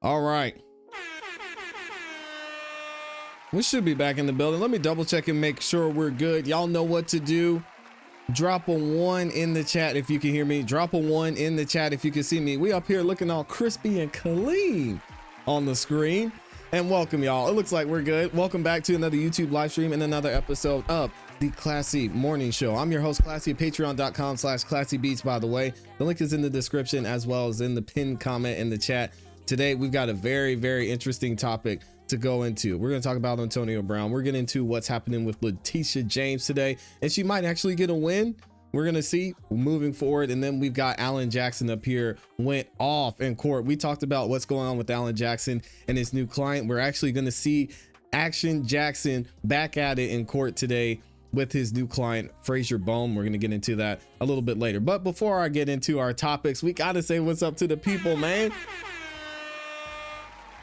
All right. We should be back in the building. Let me double check and make sure we're good. Y'all know what to do. Drop a 1 in the chat if you can hear me. Drop a 1 in the chat if you can see me. We up here looking all crispy and clean on the screen. And welcome, y'all. It looks like we're good. Welcome back to another YouTube live stream and another episode of the ClassE Morning Show. I'm your host, ClassE, at patreon.com/ClassEbeats, by the way. The link is in the description as well as in the pinned comment in the chat. Today, we've got a very, very interesting topic to go into. We're going to talk about Antonio Brown. We're getting into what's happening with Letitia James today, and she might actually get a win. We're going to see moving forward. And then we've got Alan Jackson up here, went off in court. We talked about what's going on with Alan Jackson and his new client. We're actually going to see Action Jackson back at it in court today with his new client, Frazier Bone. We're going to get into that a little bit later. But before I get into our topics, we got to say what's up to the people, man.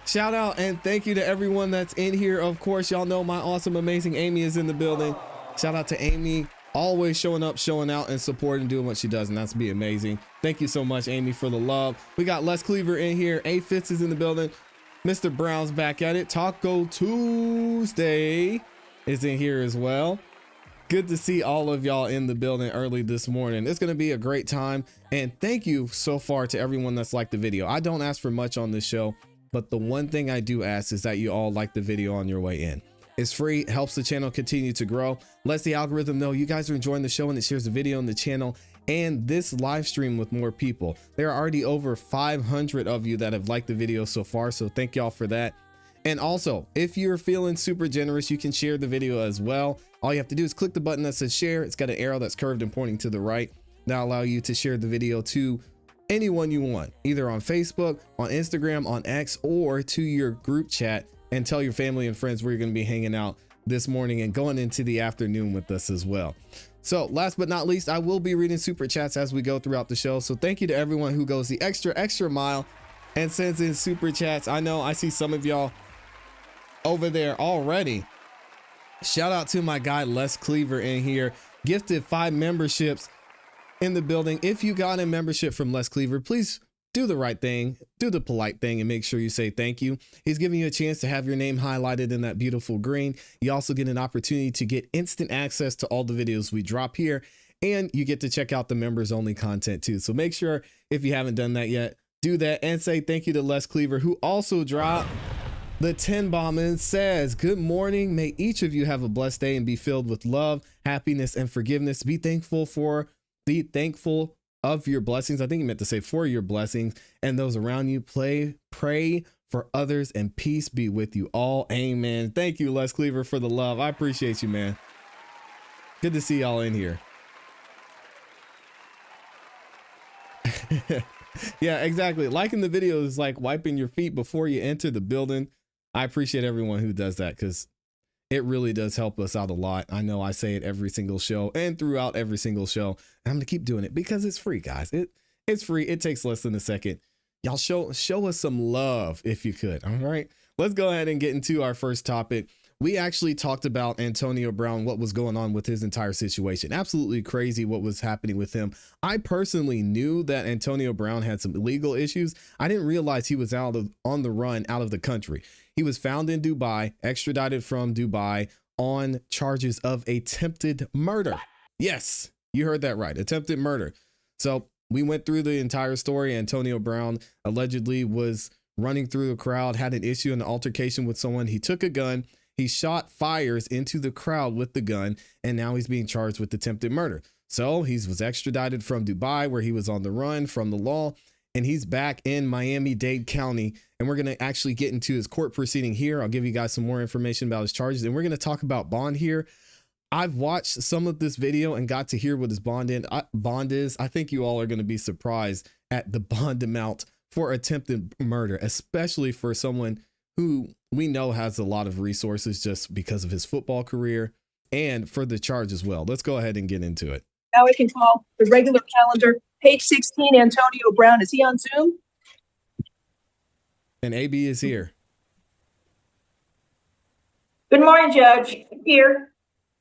Shout out and thank you to everyone that's in here. Of course, y'all know my awesome, amazing Amy is in the building. Shout out to Amy, always showing up, showing out, and supporting, doing what she does, and that's be amazing. Thank you so much, Amy, for the love. We got Les Cleaver in here. A Fitz is in the building. Mr. Brown's back at it. Taco Tuesday is in here as well. Good to see all of y'all in the building early this morning. It's going to be a great time, and thank you so far to everyone that's liked the video. I don't ask for much on this show, but the one thing I do ask is that you all like the video on your way in. It's free, it helps the channel continue to grow, lets the algorithm know you guys are enjoying the show, and it shares the video on the channel and this live stream with more people. There are already over 500 of you that have liked the video so far, so thank y'all for that. And also, if you're feeling super generous, you can share the video as well. All you have to do is click the button that says share. It's got an arrow that's curved and pointing to the right. That'll allow you to share the video to anyone you want, either on Facebook, on Instagram, on X, or to your group chat, and tell your family and friends where you're going to be hanging out this morning and going into the afternoon with us as well. So last but not least, I will be reading super chats as we go throughout the show. So thank you to everyone who goes the extra mile and sends in super chats. I know I see some of y'all over there already. Shout out to my guy Les Cleaver in here, gifted 5 memberships in the building. If you got a membership from Les Cleaver, please do the right thing, do the polite thing, and make sure you say thank you. He's giving you a chance to have your name highlighted in that beautiful green. You also get an opportunity to get instant access to all the videos we drop here, and you get to check out the members only content too. So make sure, if you haven't done that yet, do that, and say thank you to Les Cleaver, who also dropped the 10 bomb and says, good morning. May each of you have a blessed day and be filled with love, happiness, and forgiveness. Be thankful of your blessings. I think he meant to say for your blessings and those around you. Pray for others, and peace be with you all. Amen. Thank you, Les Cleaver, for the love. I appreciate you, man. Good to see y'all in here. Yeah, exactly. Liking the video is like wiping your feet before you enter the building. I appreciate everyone who does that, because it really does help us out a lot. I know I say it every single show and throughout every single show. And I'm gonna keep doing it because it's free, guys. It's free. It takes less than a second. Y'all show us some love if you could. All right, let's go ahead and get into our first topic. We actually talked about Antonio Brown, what was going on with his entire situation. Absolutely crazy what was happening with him. I personally knew that Antonio Brown had some legal issues. I didn't realize he was on the run out of the country. He was found in Dubai, extradited from Dubai on charges of attempted murder. Yes, you heard that right. Attempted murder. So we went through the entire story. Antonio Brown allegedly was running through the crowd, had an issue, an altercation with someone. He took a gun. He shot fires into the crowd with the gun, and now he's being charged with attempted murder. So he was extradited from Dubai, where he was on the run from the law, and he's back in Miami-Dade County. And we're going to actually get into his court proceeding here. I'll give you guys some more information about his charges, and we're going to talk about bond here. I've watched some of this video and got to hear what his bond is. I think you all are going to be surprised at the bond amount for attempted murder, especially for someone who we know has a lot of resources just because of his football career, and for the charge as well. Let's go ahead and get into it. Now I can call the regular calendar. Page 16, Antonio Brown. Is he on Zoom? And AB is here. Good morning, Judge. Here.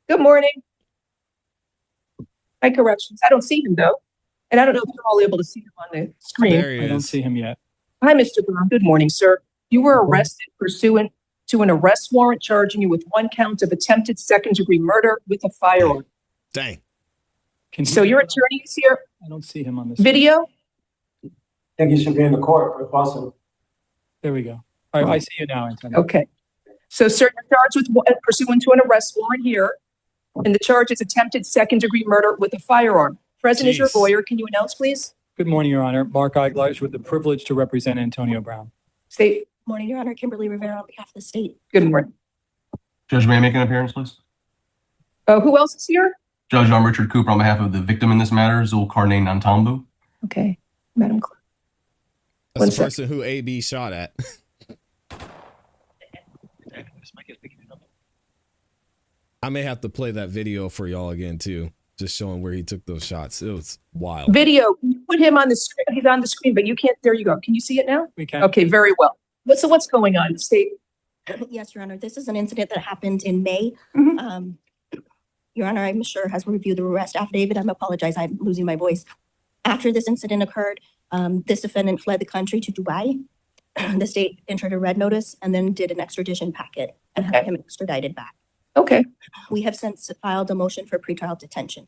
Good morning. My corrections. I don't see him, though. And I don't know if you're all able to see him on the screen. There he is. I don't see him yet. Hi, Mr. Brown. Good morning, sir. You were arrested pursuant to an arrest warrant charging you with 1 count of attempted second-degree murder with a firearm. Dang. So your attorney is here. I don't see him on this. Video? I think he should be in the court if possible. There we go. All right, I see you now, Antonio. Okay. So, sir, you're charged with pursuant to an arrest warrant here, and the charge is attempted second-degree murder with a firearm. Present is your Jeez. lawyer. Can you announce, please? Good morning, Your Honor. Mark Eiglarz with the privilege to represent Antonio Brown. State. Morning, Your Honor. Kimberly Rivera on behalf of the state. Good morning. Judge, may I make an appearance, please? Who else is here? Judge, I'm Richard Cooper on behalf of the victim in this matter, Zulkarnain Nantambu. Okay, Madam Clerk. That's One the sec. person who AB shot at. I may have to play that video for y'all again too, just showing where he took those shots. It was wild. Video. Can you put him on the screen? He's on the screen, but you can't. There you go. Can you see it now? We can. Okay, very well. What's going on? State. Yes, Your Honor. This is an incident that happened in May. Mhm. Your Honor, I'm sure has reviewed the arrest affidavit. I apologize. I'm losing my voice. After this incident occurred, this defendant fled the country to Dubai. The state entered a red notice and then did an extradition packet and had Okay. him extradited back. Okay. We have since filed a motion for pretrial detention.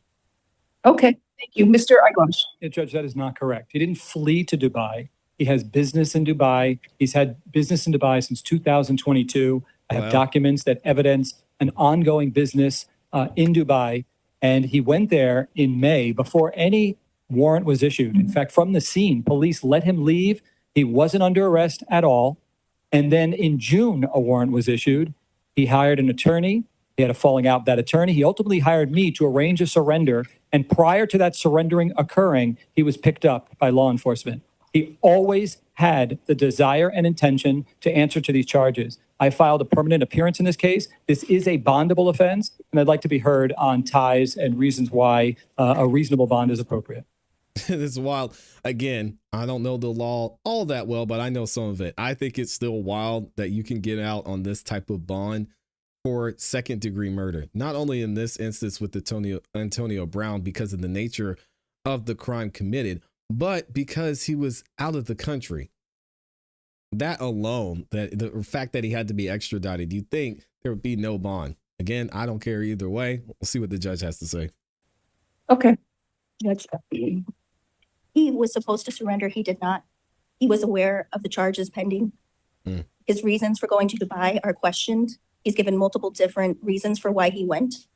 Okay. Thank you, Mr. Eiglarz. Yeah, Judge, that is not correct. He didn't flee to Dubai. He has business in Dubai. He's had business in Dubai since 2022. I have Wow. documents that evidence an ongoing business in Dubai. And he went there in May before any warrant was issued. In fact, from the scene, police let him leave. He wasn't under arrest at all. And then in June, a warrant was issued. He hired an attorney. He had a falling out with that attorney. He ultimately hired me to arrange a surrender. And prior to that surrendering occurring, he was picked up by law enforcement. He always had the desire and intention to answer to these charges. I filed a permanent appearance in this case. This is a bondable offense, and I'd like to be heard on ties and reasons why a reasonable bond is appropriate. This is wild. Again, I don't know the law all that well, but I know some of it. I think it's still wild that you can get out on this type of bond for second degree murder. Not only in this instance with Antonio Brown because of the nature of the crime committed, but because he was out of the country. That alone, that the fact that he had to be extradited, you'd think there would be no bond. Again, I don't care either way. We'll see what the judge has to say. Okay. Judge, he was supposed to surrender. He did not. He was aware of the charges pending. His reasons for going to Dubai are questioned. He's given multiple different reasons for why he went.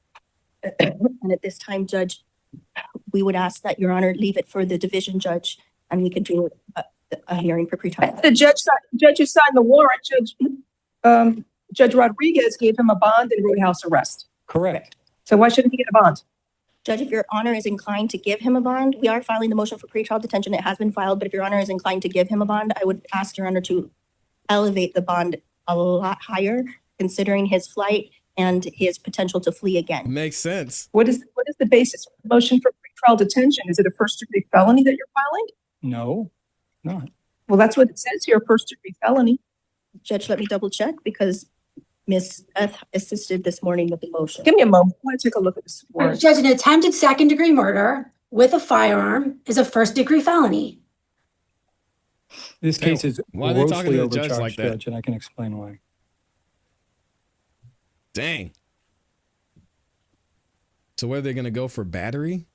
And at this time, Judge, we would ask that Your Honor leave it for the division judge and we could do a hearing for pretrial. The judge who signed the warrant, Judge Rodriguez gave him a bond and roadhouse arrest. Correct. So why shouldn't he get a bond? Judge, if Your Honor is inclined to give him a bond, we are filing the motion for pretrial detention. It has been filed, but if Your Honor is inclined to give him a bond, I would ask Your Honor to elevate the bond a lot higher, considering his flight and his potential to flee again. Makes sense. What is the basis for the motion for pretrial detention? Is it a first-degree felony that you're filing? No, not. Well, that's what it says here, first-degree felony. Judge, let me double check because Ms. Beth assisted this morning with the motion. Give me a moment. I want to take a look at this warrant. Judge, an attempted second-degree murder with a firearm is a first-degree felony. This case is why are they talking grossly to the judge overcharged, like that? Judge, and I can explain why. Dang. So where are they going to go for battery?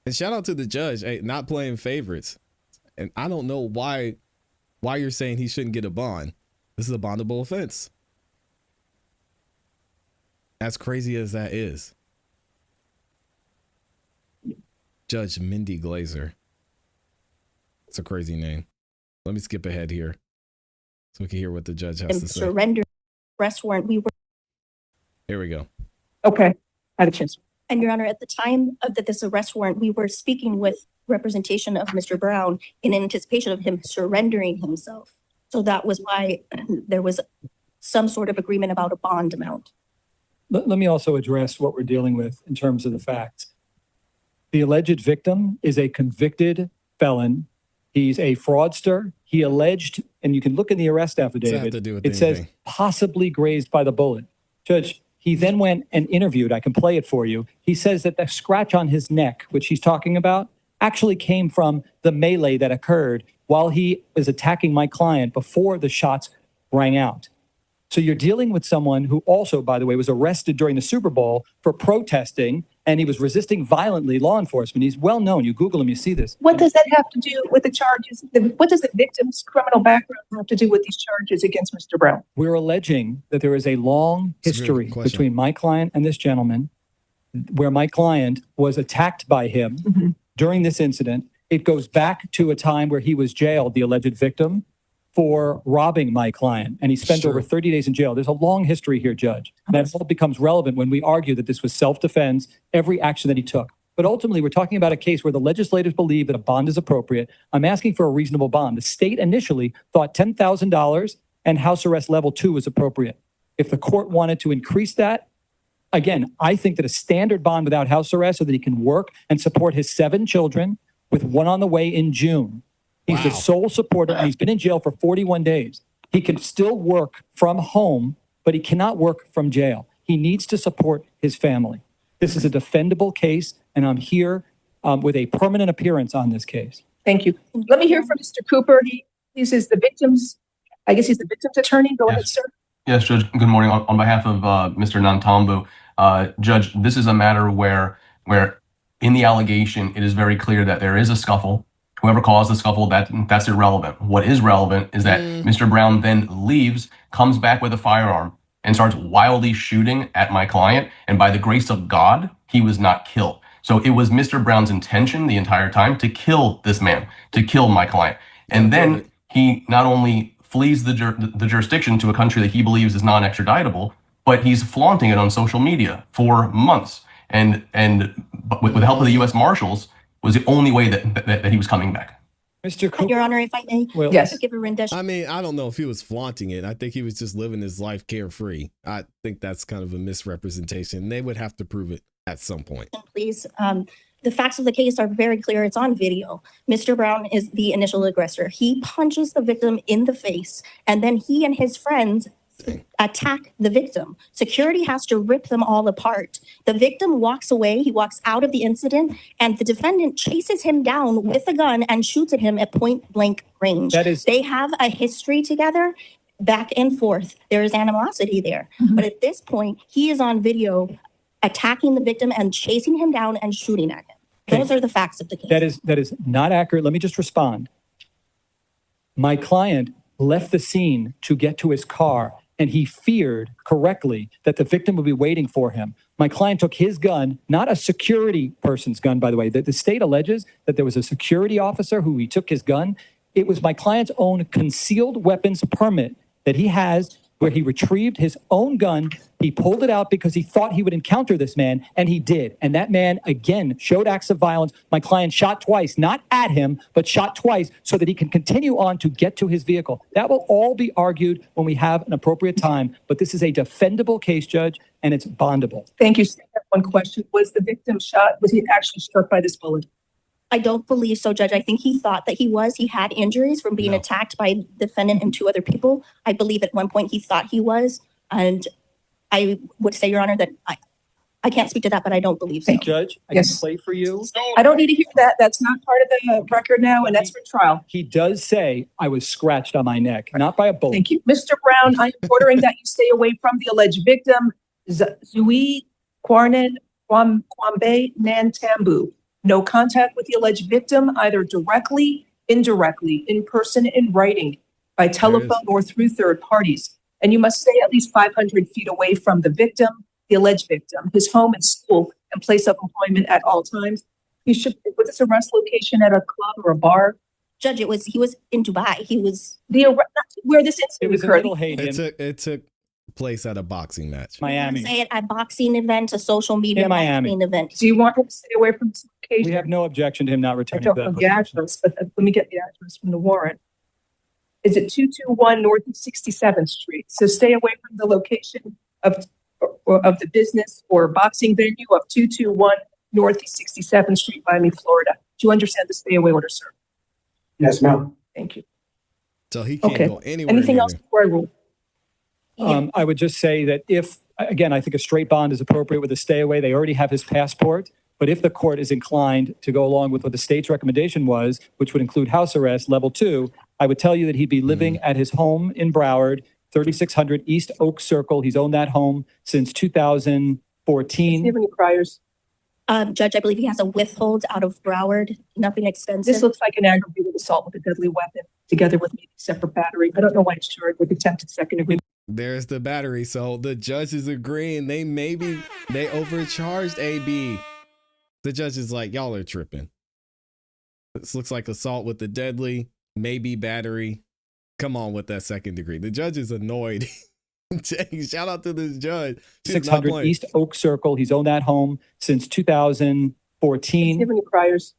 And shout out to the judge, hey, not playing favorites. And I don't know why you're saying he shouldn't get a bond. This is a bondable offense. As crazy as that is. Judge Mindy Glazer. It's a crazy name. Let me skip ahead here so we can hear what the judge has to And say. surrender arrest warrant, we were, Here we go. Okay, I had a chance. and Your Honor, at the time of this arrest warrant, we were speaking with representation of Mr. Brown in anticipation of him surrendering himself. So that was why there was some sort of agreement about a bond amount. Let me also address what we're dealing with in terms of the facts. The alleged victim is a convicted felon. He's a fraudster. He alleged, and you can look in the arrest affidavit, to do with it says anything. possibly grazed by the bullet. Judge, he then went and interviewed. I can play it for you. He says that the scratch on his neck, which he's talking about, actually came from the melee that occurred while he was attacking my client before the shots rang out. So you're dealing with someone who also, by the way, was arrested during the Super Bowl for protesting, and he was resisting violently law enforcement. He's well known. You Google him, you see this. What does that have to do with the charges? What does the victim's criminal background have to do with these charges against Mr. Brown? We're alleging that there is a long That's a really history good question. between my client and this gentleman where my client was attacked by him during this incident. It goes back to a time where he was jailed, the alleged victim, for robbing my client. And he spent Sure. over 30 days in jail. There's a long history here, Judge. And that all becomes relevant when we argue that this was self-defense, every action that he took. But ultimately, we're talking about a case where the legislators believe that a bond is appropriate. I'm asking for a reasonable bond. The state initially thought $10,000 and house arrest level 2 was appropriate. If the court wanted to increase that, again, I think that a standard bond without house arrest so that he can work and support his 7 children with one on the way in June. He's the Wow. sole supporter, and he's been in jail for 41 days. He can still work from home, but he cannot work from jail. He needs to support his family. This is a defendable case, and I'm here with a permanent appearance on this case. Thank you. Let me hear from Mr. Cooper. He's the victim's, I guess he's the victim's attorney. Go ahead, Yes. sir. Yes, Judge. Good morning. On behalf of Mr. Nantambu, Judge, this is a matter where in the allegation it is very clear that there is a scuffle. Whoever caused the scuffle, that's irrelevant. What is relevant is that Mr. Brown then leaves, comes back with a firearm, and starts wildly shooting at my client. And by the grace of God, he was not killed. So it was Mr. Brown's intention the entire time to kill this man, to kill my client. And then he not only flees the jurisdiction to a country that he believes is non-extraditable, but he's flaunting it on social media for months. And with the help of the U.S. Marshals, was the only way that he was coming back. Mr. Cooper, Your Honor, if I may, Well- Yes. give a rendition. I mean, I don't know if he was flaunting it. I think he was just living his life carefree. I think that's kind of a misrepresentation. They would have to prove it at some point. Please. The facts of the case are very clear. It's on video. Mr. Brown is the initial aggressor. He punches the victim in the face, and then he and his friends attack the victim. Security has to rip them all apart. The victim walks away. He walks out of the incident, and the defendant chases him down with a gun and shoots at him at point blank range. They have a history together, back and forth. There is animosity there. But at this point, he is on video attacking the victim and chasing him down and shooting at him. Those are the facts of the case. That is not accurate. Let me just respond. My client left the scene to get to his car, and he feared correctly that the victim would be waiting for him. My client took his gun, not a security person's gun, by the way. The state alleges that there was a security officer who he took his gun. It was my client's own concealed weapons permit that he has, where he retrieved his own gun. He pulled it out because he thought he would encounter this man, and he did. And that man, again, showed acts of violence. My client shot twice, not at him, but shot twice so that he can continue on to get to his vehicle. That will all be argued when we have an appropriate time. But this is a defendable case, Judge, and it's bondable. Thank you. I have one question. Was the victim shot? Was he actually struck by this bullet? I don't believe so, Judge. I think he thought that he was. He had injuries from being attacked by the defendant and 2 other people. I believe at one point he thought he was. And I would say, Your Honor, that I can't speak to that, but I don't believe so. Judge, I Yes. can play for you. I don't need to hear that. That's not part of the record now, and that's for trial. He does say, I was scratched on my neck, not by a bullet. Thank you. Mr. Brown, I'm ordering that you stay away from the alleged victim, Zui Kwarnan Kwambe Nantambu. No contact with the alleged victim, either directly, indirectly, in person, in writing, by telephone, or through third parties. And you must stay at least 500 feet away from the victim, the alleged victim, his home and school and place of employment at all times. Was this arrest location at a club or a bar? Judge, he was in Dubai. He was Where this It incident was in occurred. Little Haven, It took place at a boxing match. Miami. say it, a boxing event, a social media In Miami. boxing event. Do you want him to stay away from this location? We have no objection to him not I returning to don't that know the location. address, but let me get the address from the warrant. Is it 221 North 67th Street? So stay away from the location of the business or boxing venue of 221 North 67th Street, Miami, Florida. Do you understand the stay away order, sir? Yes, ma'am. Thank you. So he can't Okay. go anywhere. Anything near else there. before I rule? I would just say that if, again, I think a straight bond is appropriate with a stay away. They already have his passport. But if the court is inclined to go along with what the state's recommendation was, which would include house arrest level 2, I would tell you that he'd be living at his home in Broward, 3600 East Oak Circle. He's owned that home since 2014. Do you have any priors? Judge, I believe he has a withhold out of Broward, nothing extensive. This looks like an aggravated assault with a deadly weapon, together with maybe separate battery. I don't know why it's charged with attempted second degree. There's the battery. So the judge is agreeing they overcharged AB. The judge is like, y'all are tripping. This looks like assault with the deadly, maybe battery. Come on with that second degree. The judge is annoyed. Shout out to this judge. 600 East Oak Circle. He's owned that home since 2014. Do you have any priors?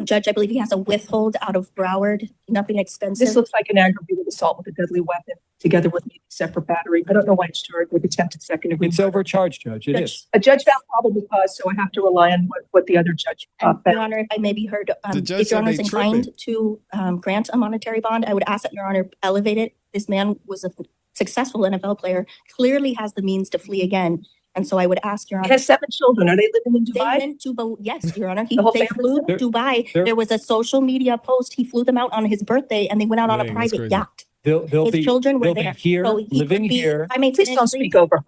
Judge, I believe he has a withhold out of Broward, nothing extensive. This looks like an aggravated assault with a deadly weapon, together with maybe separate battery. I don't know why it's charged with attempted second degree. It's overcharged, Judge. It is. A judge found probable cause, so I have to rely on what the other judge found. Your Honor, if I may be heard, if Your Honor is inclined to grant a monetary bond, I would ask that Your Honor elevate it. This man was a successful NFL player, clearly has the means to flee again. And so I would ask Your Honor. He has 7 children. Are they living in Dubai? They went to, yes, Your Honor. The whole They family? flew to Dubai. There was a social media post. He flew them out on his birthday and they went out on a Dang, that's private crazy. yacht. They'll His be, children were they'll there. be here, So he living could be- here. I may Please finish, don't speak over.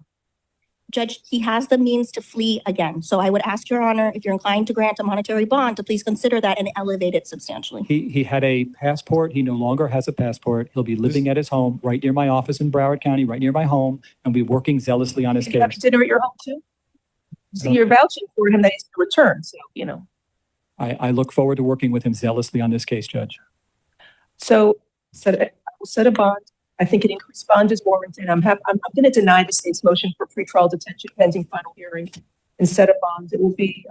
Judge, he has the means to flee again. So I would ask Your Honor, if you're inclined to grant a monetary bond, to please consider that and elevate it substantially. He had a passport. He no longer has a passport. He'll be living at his home right near my office in Broward County, right near my home, and be working zealously on his Did you have case. dinner at your home too? See, you're vouching for him that he's going to return, so, you know. I look forward to working with him zealously on this case, Judge. So I will set a bond. I think an increased bond is warranted. I'm going to deny the state's motion for pretrial detention pending final hearing and set a bond. It will be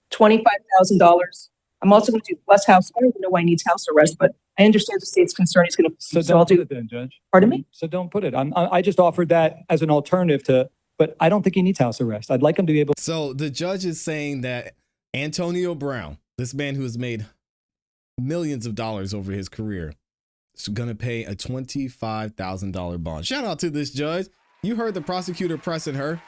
$25,000. I'm also going to do plus house. I don't even know why he needs house arrest, but I understand the state's concern. He's going to. So So I'll don't put do. it then, Judge. Pardon me? So don't put it. I just offered that as an alternative to, but I don't think he needs house arrest. I'd like him to be able. So the judge is saying that Antonio Brown, this man who has made millions of dollars over his career, is going to pay a $25,000 bond. Shout out to this judge. You heard the prosecutor pressing her,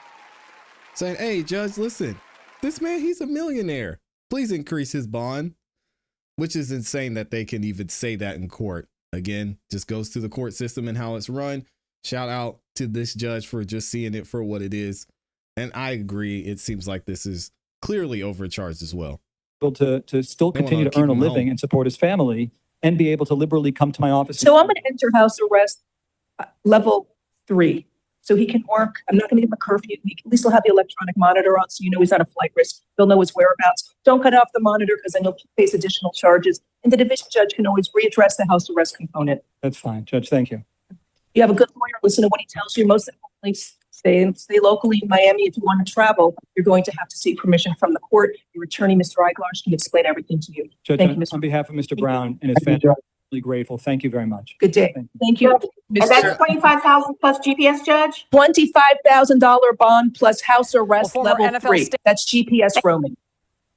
saying, hey, judge, listen, this man, he's a millionaire. Please increase his bond, which is insane that they can even say that in court. Again, just goes to the court system and how it's run. Shout out to this judge for just seeing it for what it is. And I agree. It seems like this is clearly overcharged as well. to still They wanna continue to keep earn a him living home. and support his family and be able to liberally come to my office. So I'm going to enter house arrest level 3. So he can work. I'm not going to give him a curfew. At least he'll have the electronic monitor on, so you know he's not a flight risk. They'll know his whereabouts. Don't cut off the monitor because then he'll face additional charges. And the division judge can always readdress the house arrest component. That's fine, Judge. Thank you. You have a good lawyer. Listen to what he tells you. Most importantly, stay locally in Miami. If you want to travel, you're going to have to seek permission from the court. Your attorney, Mr. Eiglarsh, can explain everything to you. Judge, Thank you, Mr. on behalf of Mr. Brown and his Thank you, family, Judge. really grateful. Thank you very much. Good day. Thank you. Thank you, And that's Mr. $25,000 plus GPS, Judge? $25,000 bond plus house arrest former level NFL 3. That's GPS roaming.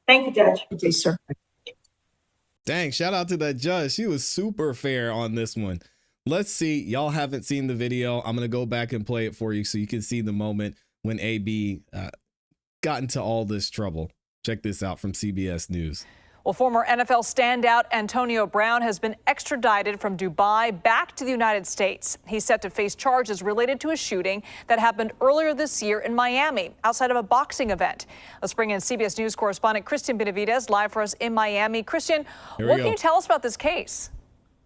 Thank you, Judge. Good day, sir. Dang, shout out to that judge. She was super fair on this one. Let's see. Y'all haven't seen the video. I'm going to go back and play it for you so you can see the moment when AB got into all this trouble. Check this out from CBS News. Well, former NFL standout Antonio Brown has been extradited from Dubai back to the United States. He's set to face charges related to a shooting that happened earlier this year in Miami, outside of a boxing event. Let's bring in CBS News correspondent Christian Benavides live for us in Miami. Christian, what can you tell us about this case?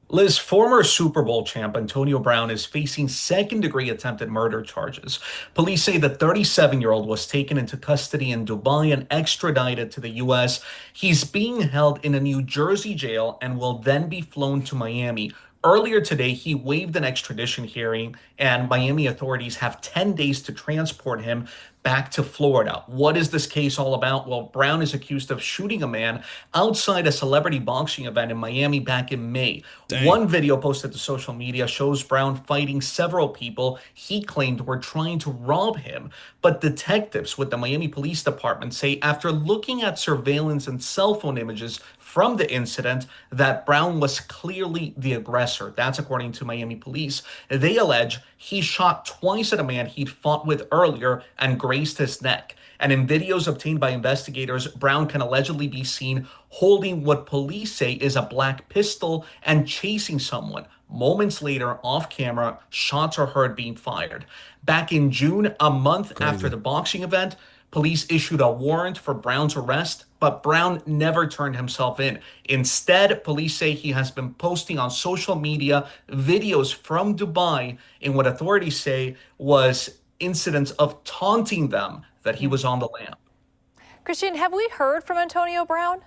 Liz, former Super Bowl champ Antonio Brown is facing second-degree attempted murder charges. Police say the 37-year-old was taken into custody in Dubai and extradited to the U.S. He's being held in a New Jersey jail and will then be flown to Miami. Earlier today, he waived an extradition hearing, and Miami authorities have 10 days to transport him back to Florida. What is this case all about? Well, Brown is accused of shooting a man outside a celebrity boxing event in Miami back in May. Dang. One video posted to social media shows Brown fighting several people he claimed were trying to rob him. But detectives with the Miami Police Department say after looking at surveillance and cell phone images from the incident that Brown was clearly the aggressor. That's according to Miami police. They allege he shot twice at a man he'd fought with earlier and grazed his neck. And in videos obtained by investigators, Brown can allegedly be seen holding what police say is a black pistol and chasing someone. Moments later, off camera, shots are heard being fired. Back in June, a month after the boxing event, police issued a warrant for Brown's arrest, but Brown never turned himself in. Instead, police say he has been posting on social media videos from Dubai in what authorities say was incidents of taunting them that he was on the lam. Christian, have we heard from Antonio Brown?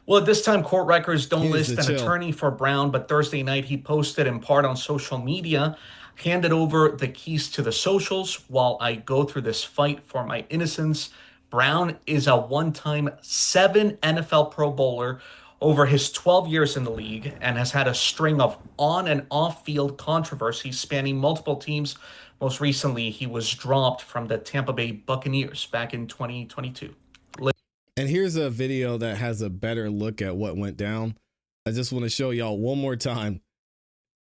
Well, at this time, court records don't list an chill. attorney for Brown, but Thursday night he posted in part on social media, handed over the keys to the socials while I go through this fight for my innocence. Brown is a one-time 7 NFL Pro Bowler over his 12 years in the league and has had a string of on and off-field controversies spanning multiple teams. Most recently, he was dropped from the Tampa Bay Buccaneers back in 2022. And here's a video that has a better look at what went down. I just want to show y'all one more time,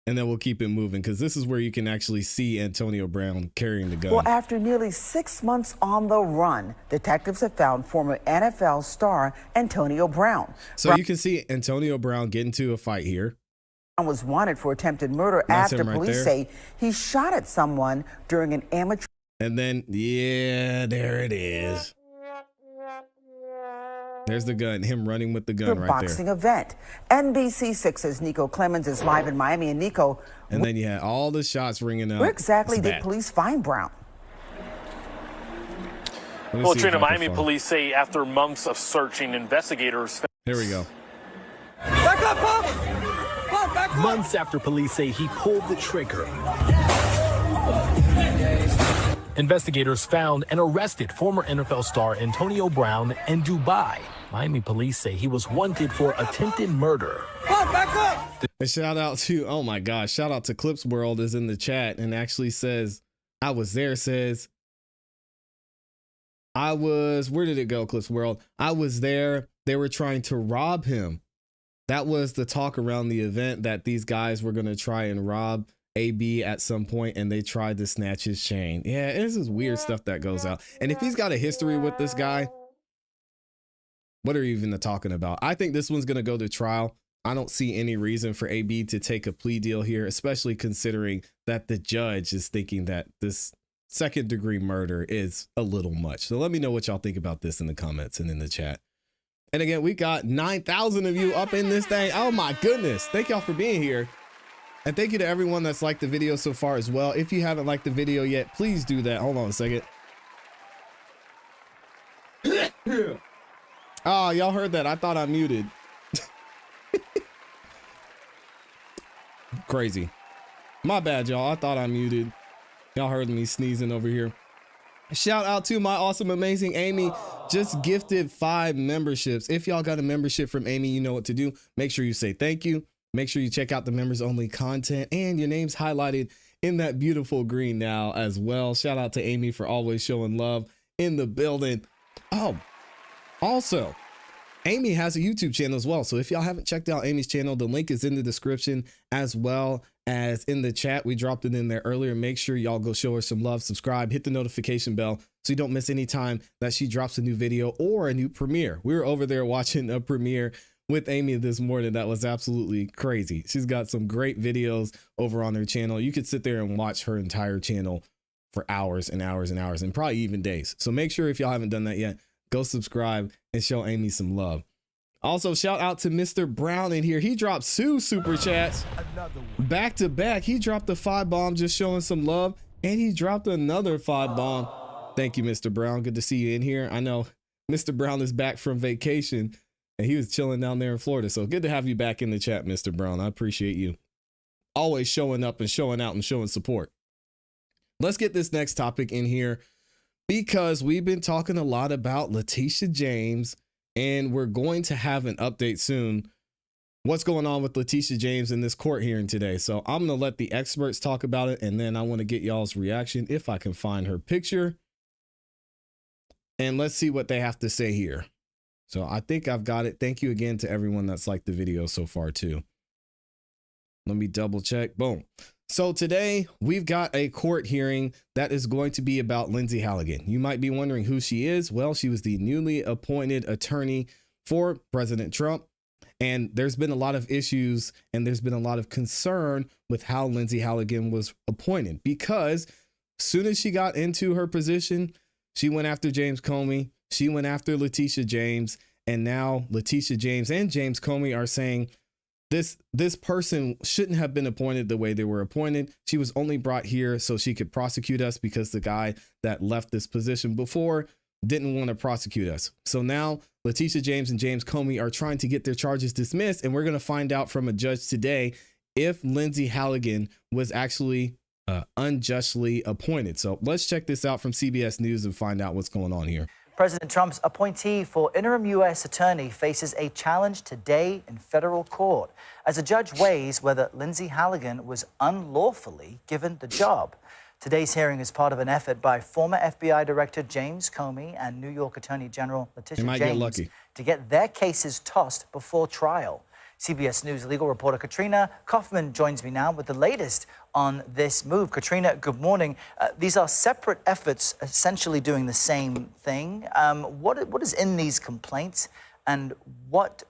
and then we'll keep it moving, because this is where you can actually see Antonio Brown carrying the gun. Well, after nearly 6 months on the run, detectives have found former NFL star Antonio Brown. So you can see Antonio Brown get into a fight here. Brown was wanted for attempted murder That's after him right police there. say he shot at someone during an amateur And then, yeah, there it is. There's the gun, him running with the gun right boxing there. event. NBC6's Nico Clemens is live in Miami. And Nico, And then you had all the shots ringing out. where exactly It's did bad. police find Brown? Let me Well, see Trina, if I can Miami find- police say after months of searching, investigators. Here we go. Back up, Pop! Pop, back up! Months after police say he pulled the trigger, investigators found and arrested former NFL star Antonio Brown in Dubai. Miami police say he was wanted for attempted murder. Pop, back up! A shout out to, oh my gosh, shout out to Clips World is in the chat and actually says, I was there, says, where did it go, Clips World? I was there. They were trying to rob him. That was the talk around the event, that these guys were going to try and rob AB at some point, and they tried to snatch his chain. Yeah, this is weird stuff that goes out. And if he's got a history with this guy, what are you even talking about? I think this one's going to go to trial. I don't see any reason for AB to take a plea deal here, especially considering that the judge is thinking that this second-degree murder is a little much. So let me know what y'all think about this in the comments and in the chat. And again, we got 9,000 of you up in this thing. Oh my goodness. Thank y'all for being here. And thank you to everyone that's liked the video so far as well. If you haven't liked the video yet, please do that. Hold on a second. Oh, y'all heard that. I thought I muted. Crazy. My bad, y'all. I thought I muted. Y'all heard me sneezing over here. Shout out to my awesome, amazing Amy. Just gifted 5 memberships. If y'all got a membership from Amy, you know what to do. Make sure you say thank you. Make sure you check out the members only content, and your name's highlighted in that beautiful green now as well. Shout out to Amy for always showing love in the building. Oh, also, Amy has a YouTube channel as well. So if y'all haven't checked out Amy's channel, the link is in the description as well as in the chat. We dropped it in there earlier. Make sure y'all go show her some love, subscribe, hit the notification bell so you don't miss any time that she drops a new video or a new premiere. We were over there watching a premiere with Amy this morning. That was absolutely crazy. She's got some great videos over on her channel. You could sit there and watch her entire channel for hours and hours and hours and probably even days. So make sure if y'all haven't done that yet, go subscribe and show Amy some love. Also, shout out to Mr. Brown in here. He dropped 2 super chats back to back. He dropped the 5 bomb just showing some love, and he dropped another 5 bomb. Thank you, Mr. Brown. Good to see you in here. I know Mr. Brown is back from vacation and he was chilling down there in Florida. So good to have you back in the chat, Mr. Brown. I appreciate you always showing up and showing out and showing support. Let's get this next topic in here because we've been talking a lot about Letitia James, and we're going to have an update soon. What's going on with Letitia James in this court hearing today? So I'm going to let the experts talk about it, and then I want to get y'all's reaction if I can find her picture. And let's see what they have to say here. So I think I've got it. Thank you again to everyone that's liked the video so far too. Let me double check. Boom. So today we've got a court hearing that is going to be about Lindsay Halligan. You might be wondering who she is. Well, she was the newly appointed attorney for President Trump. And there's been a lot of issues and there's been a lot of concern with how Lindsay Halligan was appointed, because as soon as she got into her position, she went after James Comey. She went after Letitia James. And now Letitia James and James Comey are saying this person shouldn't have been appointed the way they were appointed. She was only brought here so she could prosecute us because the guy that left this position before didn't want to prosecute us. So now Letitia James and James Comey are trying to get their charges dismissed. And we're going to find out from a judge today if Lindsay Halligan was actually unjustly appointed. So let's check this out from CBS News and find out what's going on here. President Trump's appointee for interim U.S. attorney faces a challenge today in federal court as a judge weighs whether Lindsay Halligan was unlawfully given the job. Today's hearing is part of an effort by former FBI Director James Comey and New York Attorney General Letitia James to get their cases tossed before trial. CBS News legal reporter Katrina Kaufman joins me now with the latest on this move. Katrina, good morning. These are separate efforts essentially doing the same thing. What is in these complaints and what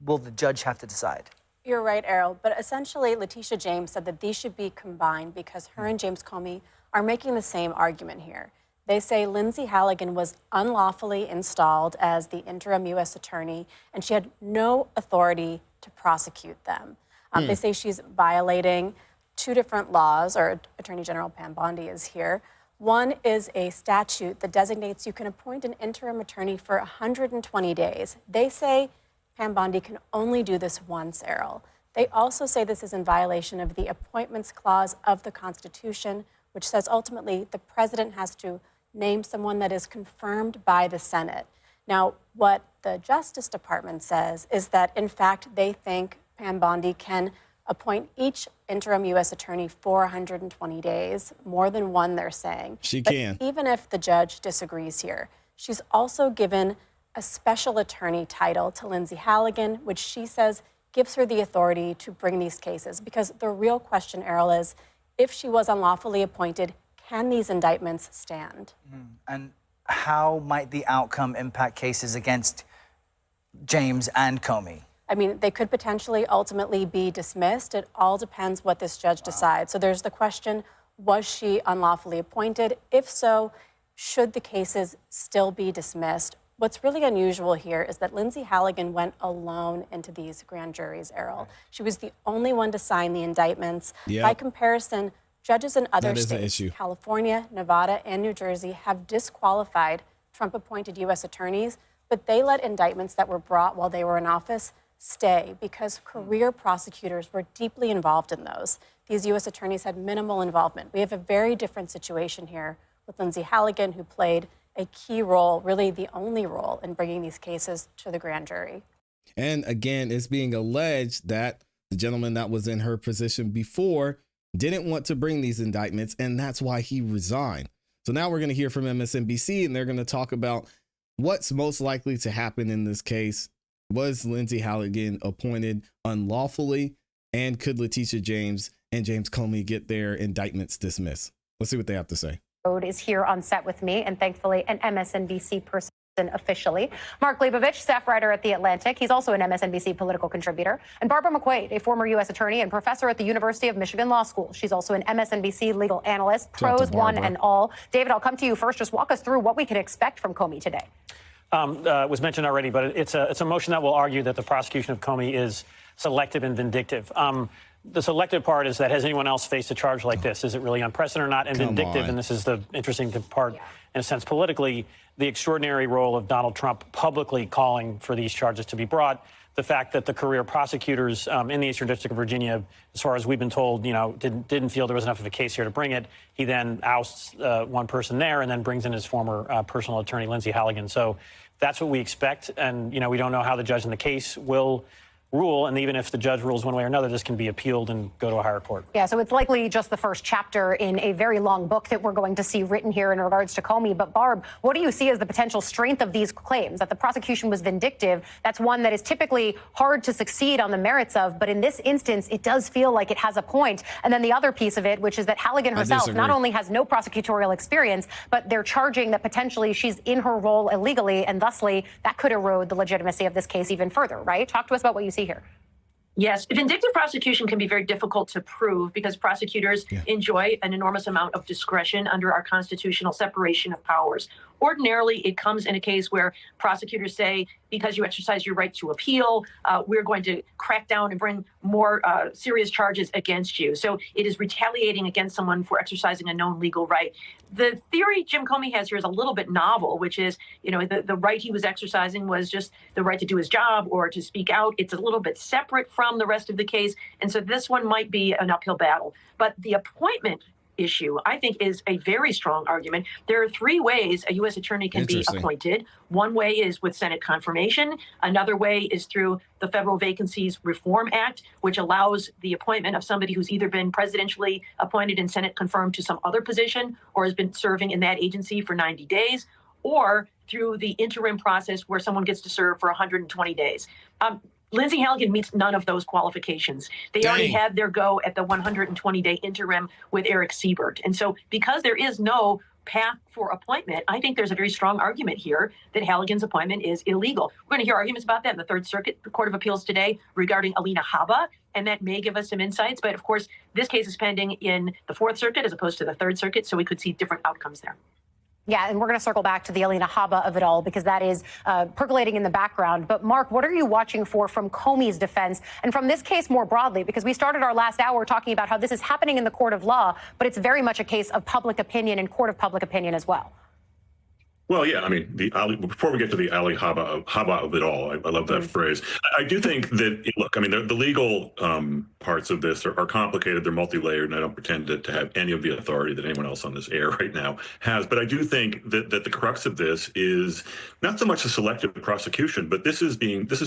will the judge have to decide? You're right, Errol, but essentially Letitia James said that these should be combined because her and James Comey are making the same argument here. They say Lindsay Halligan was unlawfully installed as the interim U.S. attorney and she had no authority to prosecute them. They say she's violating two different laws, or Attorney General Pam Bondi is here. One is a statute that designates you can appoint an interim attorney for 120 days. They say Pam Bondi can only do this once, Errol. They also say this is in violation of the Appointments Clause of the Constitution, which says ultimately the president has to name someone that is confirmed by the Senate. Now, what the Justice Department says is that, in fact, they think Pam Bondi can appoint each interim U.S. attorney for 120 days, more than one, they're saying. She can. Even if the judge disagrees here, she's also given a special attorney title to Lindsay Halligan, which she says gives her the authority to bring these cases. Because the real question, Errol, is if she was unlawfully appointed, can these indictments stand? And how might the outcome impact cases against James and Comey? I mean, they could potentially ultimately be dismissed. It all depends what this judge decides. So there's the question, was she unlawfully appointed? If so, should the cases still be dismissed? What's really unusual here is that Lindsay Halligan went alone into these grand juries, Errol. She was the only one to sign the indictments. Yep. By comparison, judges in other That is an states, issue. California, Nevada, and New Jersey, have disqualified Trump-appointed U.S. attorneys, but they let indictments that were brought while they were in office stay because career prosecutors were deeply involved in those. These U.S. attorneys had minimal involvement. We have a very different situation here with Lindsay Halligan, who played a key role, really the only role, in bringing these cases to the grand jury. And again, it's being alleged that the gentleman that was in her position before didn't want to bring these indictments, and that's why he resigned. So now we're going to hear from MSNBC, and they're going to talk about what's most likely to happen in this case. Was Lindsay Halligan appointed unlawfully? And could Letitia James and James Comey get their indictments dismissed? Let's see what they have to say. Is here on set with me, and thankfully an MSNBC person officially. Mark Leibovich, staff writer at The Atlantic. He's also an MSNBC political contributor. And Barbara McQuaid, a former U.S. attorney and professor at the University of Michigan Law School. She's also an MSNBC legal analyst, pros one and all. David, I'll come to you first. Just walk us through what we can expect from Comey today. It was mentioned already, but it's a motion that will argue that the prosecution of Comey is selective and vindictive. The selective part is that has anyone else faced a charge like this? Is it really unprecedented or not? And vindictive, and this is the interesting part, in a sense, politically, the extraordinary role of Donald Trump publicly calling for these charges to be brought. The fact that the career prosecutors in the Eastern District of Virginia, as far as we've been told, didn't feel there was enough of a case here to bring it. He then ousts one person there and then brings in his former personal attorney, Lindsay Halligan. So that's what we expect. And, we don't know how the judge in the case will rule. And even if the judge rules one way or another, this can be appealed and go to a higher court. Yeah, so it's likely just the first chapter in a very long book that we're going to see written here in regards to Comey. But Barb, what do you see as the potential strength of these claims? That the prosecution was vindictive, that's one that is typically hard to succeed on the merits of. But in this instance, it does feel like it has a point. And then the other piece of it, which is that Halligan herself not only has no prosecutorial experience, but they're charging that potentially she's in her role illegally, and thusly that could erode the legitimacy of this case even further, right? Talk to us about what you see here. Yes, vindictive prosecution can be very difficult to prove because prosecutors enjoy an enormous amount of discretion under our constitutional separation of powers. Ordinarily, it comes in a case where prosecutors say, because you exercise your right to appeal, we're going to crack down and bring more serious charges against you. So it is retaliating against someone for exercising a known legal right. The theory Jim Comey has here is a little bit novel, which is, the right he was exercising was just the right to do his job or to speak out. It's a little bit separate from the rest of the case. And so this one might be an uphill battle. But the appointment issue, I think, is a very strong argument. There are three ways a U.S. attorney can be appointed. One way is with Senate confirmation. Another way is through the Federal Vacancies Reform Act, which allows the appointment of somebody who's either been presidentially appointed and Senate confirmed to some other position or has been serving in that agency for 90 days, or through the interim process where someone gets to serve for 120 days. Lindsey Halligan meets none of those qualifications. They already had their go at the 120-day interim with Eric Siebert. And so because there is no path for appointment, I think there's a very strong argument here that Halligan's appointment is illegal. We're going to hear arguments about that in the Third Circuit Court of Appeals today regarding Alina Habba, and that may give us some insights. But of course, this case is pending in the Fourth Circuit as opposed to the Third Circuit, so we could see different outcomes there. Yeah, and we're going to circle back to the Alina Habba of it all because that is percolating in the background. But Mark, what are you watching for from Comey's defense and from this case more broadly? Because we started our last hour talking about how this is happening in the court of law, but it's very much a case of public opinion and court of public opinion as well. Well, yeah, I mean, before we get to the Ali Habba of it all, I love that phrase. I do think that, look, I mean, the legal parts of this are complicated. They're multi-layered, and I don't pretend to have any of the authority that anyone else on this air right now has. But I do think that the crux of this is not so much a selective prosecution, but this is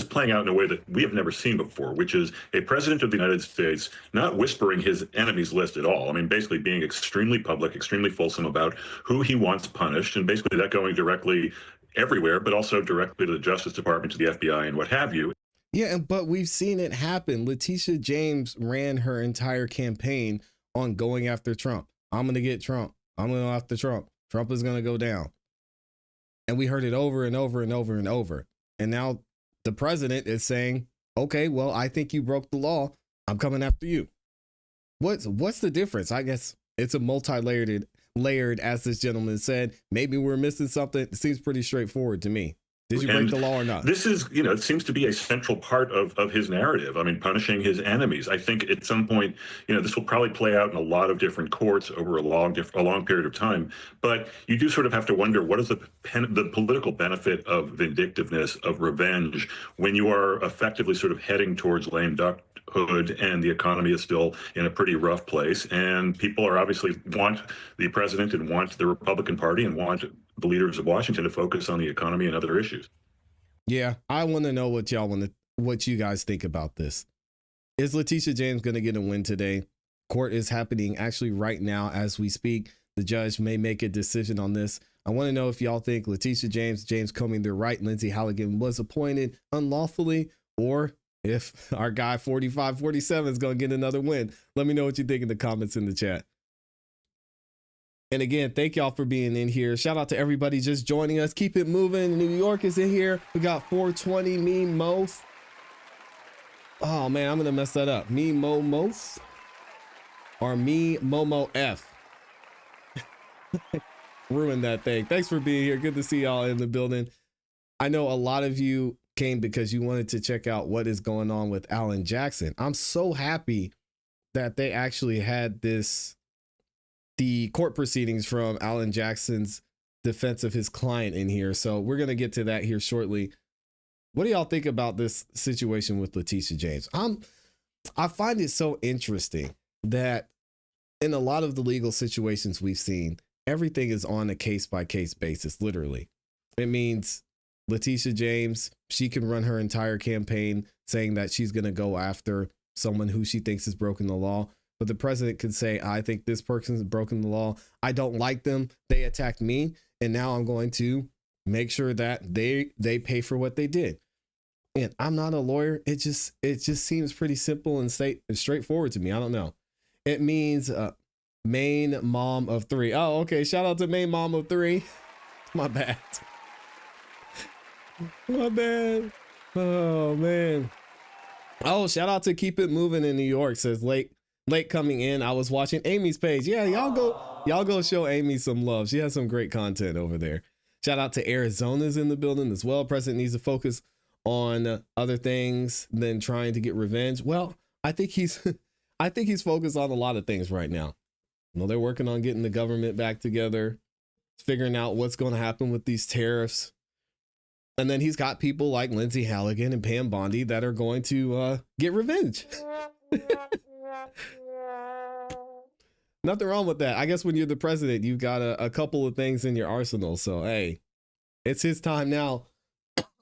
playing out in a way that we have never seen before, which is a president of the United States not whispering his enemies list at all. I mean, basically being extremely public, extremely fulsome about who he wants punished, and basically that going directly everywhere, but also directly to the Justice Department, to the FBI, and what have you. Yeah, but we've seen it happen. Letitia James ran her entire campaign on going after Trump. I'm going to get Trump. I'm going to go after Trump. Trump is going to go down. And we heard it over and over and over and over. And now the president is saying, okay, well, I think you broke the law. I'm coming after you. What's the difference? I guess it's a multi-layered, as this gentleman said. Maybe we're missing something. It seems pretty straightforward to me. Did you break the law or not? This is, it seems to be a central part of his narrative. I mean, punishing his enemies. I think at some point, this will probably play out in a lot of different courts over a long period of time. But you do sort of have to wonder, what is the political benefit of vindictiveness, of revenge, when you are effectively sort of heading towards lame duck hood and the economy is still in a pretty rough place, and people are obviously want the president and want the Republican Party and want the leaders of Washington to focus on the economy and other issues. Yeah, I want to know what you guys think about this. Is Letitia James going to get a win today? Court is happening actually right now as we speak. The judge may make a decision on this. I want to know if y'all think Letitia James Comey, they're right, Lindsey Halligan was appointed unlawfully, or if our guy 45-47 is going to get another win. Let me know what you think in the comments in the chat. And again, thank y'all for being in here. Shout out to everybody just joining us. Keep it moving. New York is in here. We got 420 Me Moth. Oh man, I'm going to mess that up. Me Mo Moth or Me Momo F. Ruined that thing. Thanks for being here. Good to see y'all in the building. I know a lot of you came because you wanted to check out what is going on with Alan Jackson. I'm so happy that they actually had the court proceedings from Alan Jackson's defense of his client in here. So we're going to get to that here shortly. What do y'all think about this situation with Letitia James? I find it so interesting that in a lot of the legal situations we've seen, everything is on a case-by-case basis, literally. It means Letitia James, she can run her entire campaign saying that she's going to go after someone who she thinks has broken the law. But the president could say, I think this person's broken the law. I don't like them. They attacked me. And now I'm going to make sure that they pay for what they did. And I'm not a lawyer. It just seems pretty simple and straightforward to me. I don't know. It means main mom of 3. Oh, okay. Shout out to main mom of 3. My bad. My bad. Oh man. Oh, shout out to Keep It Moving in New York. Says late coming in. I was watching Amy's page. Yeah, y'all go show Amy some love. She has some great content over there. Shout out to Arizona's in the building as well. President needs to focus on other things than trying to get revenge. Well, I think he's focused on a lot of things right now. You know, they're working on getting the government back together, figuring out what's going to happen with these tariffs. And then he's got people like Lindsay Halligan and Pam Bondi that are going to get revenge. Nothing wrong with that. I guess when you're the president, you've got a couple of things in your arsenal. So, hey, it's his time now.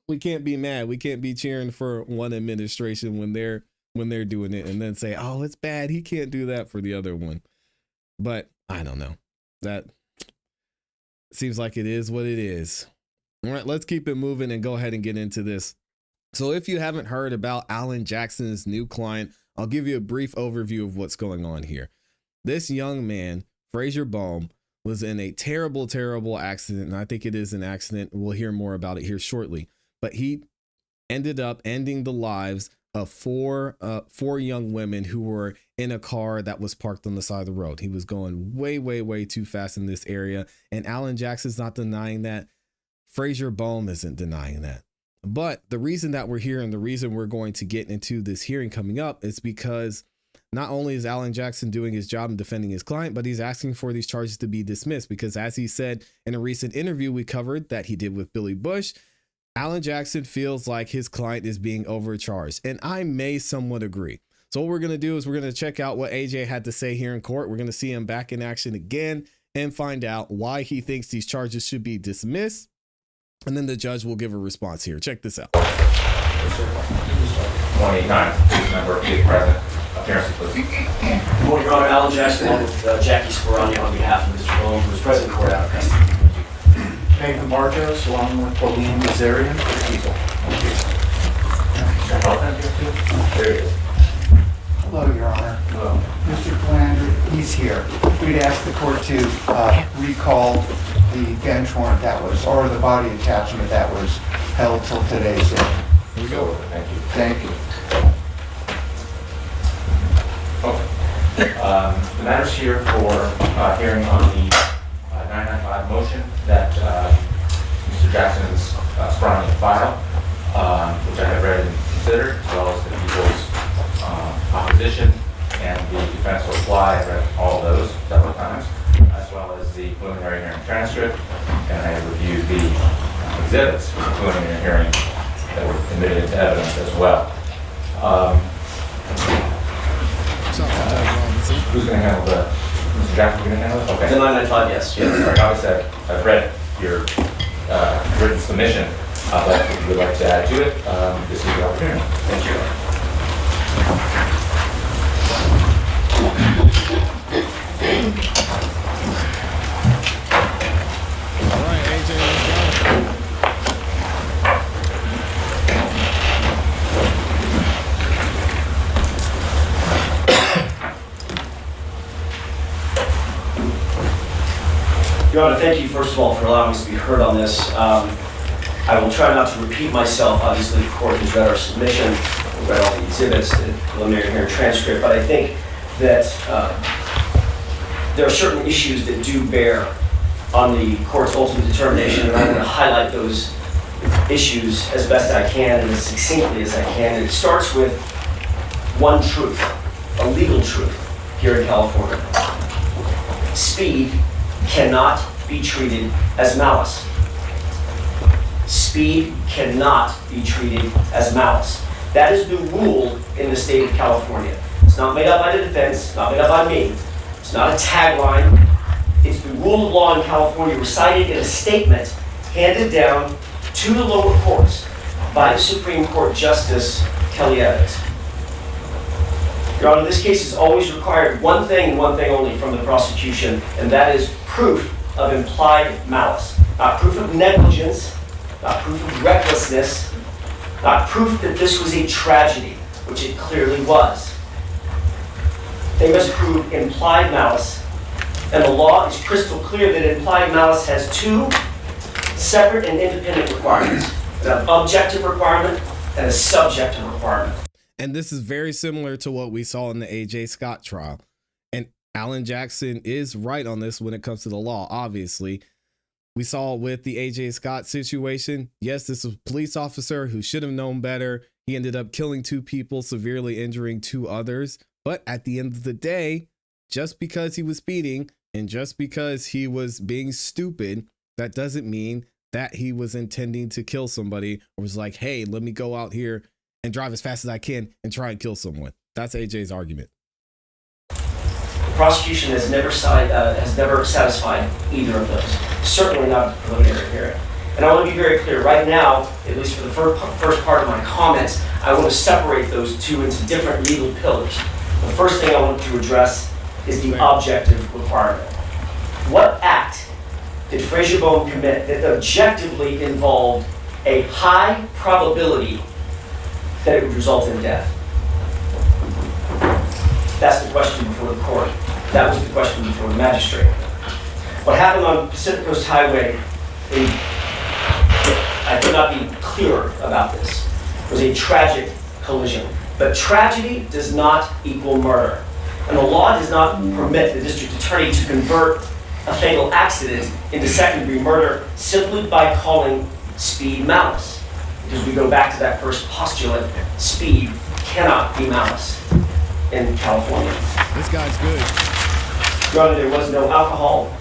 We can't be mad. We can't be cheering for one administration when they're doing it and then say, oh, it's bad. He can't do that for the other one. But I don't know. That seems like it is what it is. All right, let's keep it moving and go ahead and get into this. So if you haven't heard about Alan Jackson's new client, I'll give you a brief overview of what's going on here. This young man, Frazier Bohm, was in a terrible, terrible accident. And I think it is an accident. We'll hear more about it here shortly. But he ended up ending the lives of four young women who were in a car that was parked on the side of the road. He was going way, way, way too fast in this area. And Alan Jackson's not denying that. Frazier Bohm isn't denying that. But the reason that we're here and the reason we're going to get into this hearing coming up is because not only is Alan Jackson doing his job in defending his client, but he's asking for these charges to be dismissed because, as he said in a recent interview we covered that he did with Billy Bush, Alan Jackson feels like his client is being overcharged. And I may somewhat agree. So what we're going to do is we're going to check out what AJ had to say here in court. We're going to see him back in action again and find out why he thinks these charges should be dismissed. And then the judge will give a response here. Check this out. 189, please member, be present. Appearance, please. Good morning, Your Honor. Alan Jackson with Jackie Speroni on behalf of Mr. Bohm, who was present in court out of custody. Nathan Marcos, along with Pauline Nazarian, people. There he is. Hello, Your Honor. Hello. Mr. Calandra, he's here. We'd ask the court to recall the bench warrant that was, or the body attachment that was held till today's day. Here we go. Thank you. Thank you. Okay. The matter's here for hearing on the 995 motion that Mr. Jackson's Speroni filed, which I have read and considered, as well as the people's opposition and the defense reply. I read all of those several times, as well as the preliminary hearing transcript, and I reviewed the exhibits for the preliminary hearing that were admitted into evidence as well. Who's going to handle the? Mr. Jackson going to handle it? Okay. The 995, yes. All right, obviously, I've read your written submission, but if you would like to add to it, this is the opportunity. Thank you. All right, AJ, let's go. Your Honor, thank you, first of all, for allowing us to be heard on this. I will try not to repeat myself. Obviously, the court has read our submission, read all the exhibits, the preliminary hearing transcript, but I think that there are certain issues that do bear on the court's ultimate determination, and I'm going to highlight those issues as best I can and as succinctly as I can. And it starts with one truth, a legal truth here in California. Speed cannot be treated as malice. Speed cannot be treated as malice. That is the rule in the state of California. It's not made up by the defense, it's not made up by me. It's not a tagline. It's the rule of law in California recited in a statement handed down to the lower courts by the Supreme Court Justice Kelly Evans. Your Honor, this case has always required one thing and one thing only from the prosecution, and that is proof of implied malice. Not proof of negligence, not proof of recklessness, not proof that this was a tragedy, which it clearly was. They must prove implied malice, and the law is crystal clear that implied malice has two separate and independent requirements: an objective requirement and a subjective requirement. And this is very similar to what we saw in the A.J. Scott trial. And Alan Jackson is right on this when it comes to the law, obviously. We saw with the A.J. Scott situation, yes, this was a police officer who should have known better. He ended up killing 2 people, severely injuring 2 others. But at the end of the day, just because he was speeding and just because he was being stupid, that doesn't mean that he was intending to kill somebody or was like, hey, let me go out here and drive as fast as I can and try and kill someone. That's AJ's argument. The prosecution has never satisfied either of those. Certainly not at the preliminary hearing. And I want to be very clear. Right now, at least for the first part of my comments, I want to separate those two into different legal pillars. The first thing I want to address is the objective requirement. What act did Frazier Bone commit that objectively involved a high probability that it would result in death? That's the question before the court. That was the question before the magistrate. What happened on Pacific Coast Highway, I could not be clearer about this, was a tragic collision. But tragedy does not equal murder. And the law does not permit the district attorney to convert a fatal accident into second-degree murder simply by calling speed malice. Because we go back to that first postulate, speed cannot be malice in California. This guy's good. Your Honor, there was no alcohol,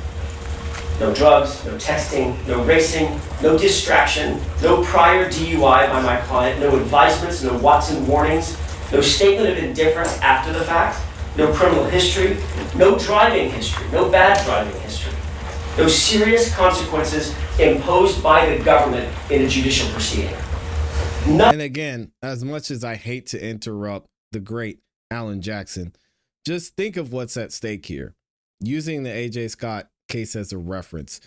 no drugs, no texting, no racing, no distraction, no prior DUI by my client, no advisements, no Watson warnings, no statement of indifference after the fact, no criminal history, no driving history, no bad driving history, no serious consequences imposed by the government in a judicial proceeding. And again, as much as I hate to interrupt the great Alan Jackson, just think of what's at stake here. Using the A.J. Scott case as a reference,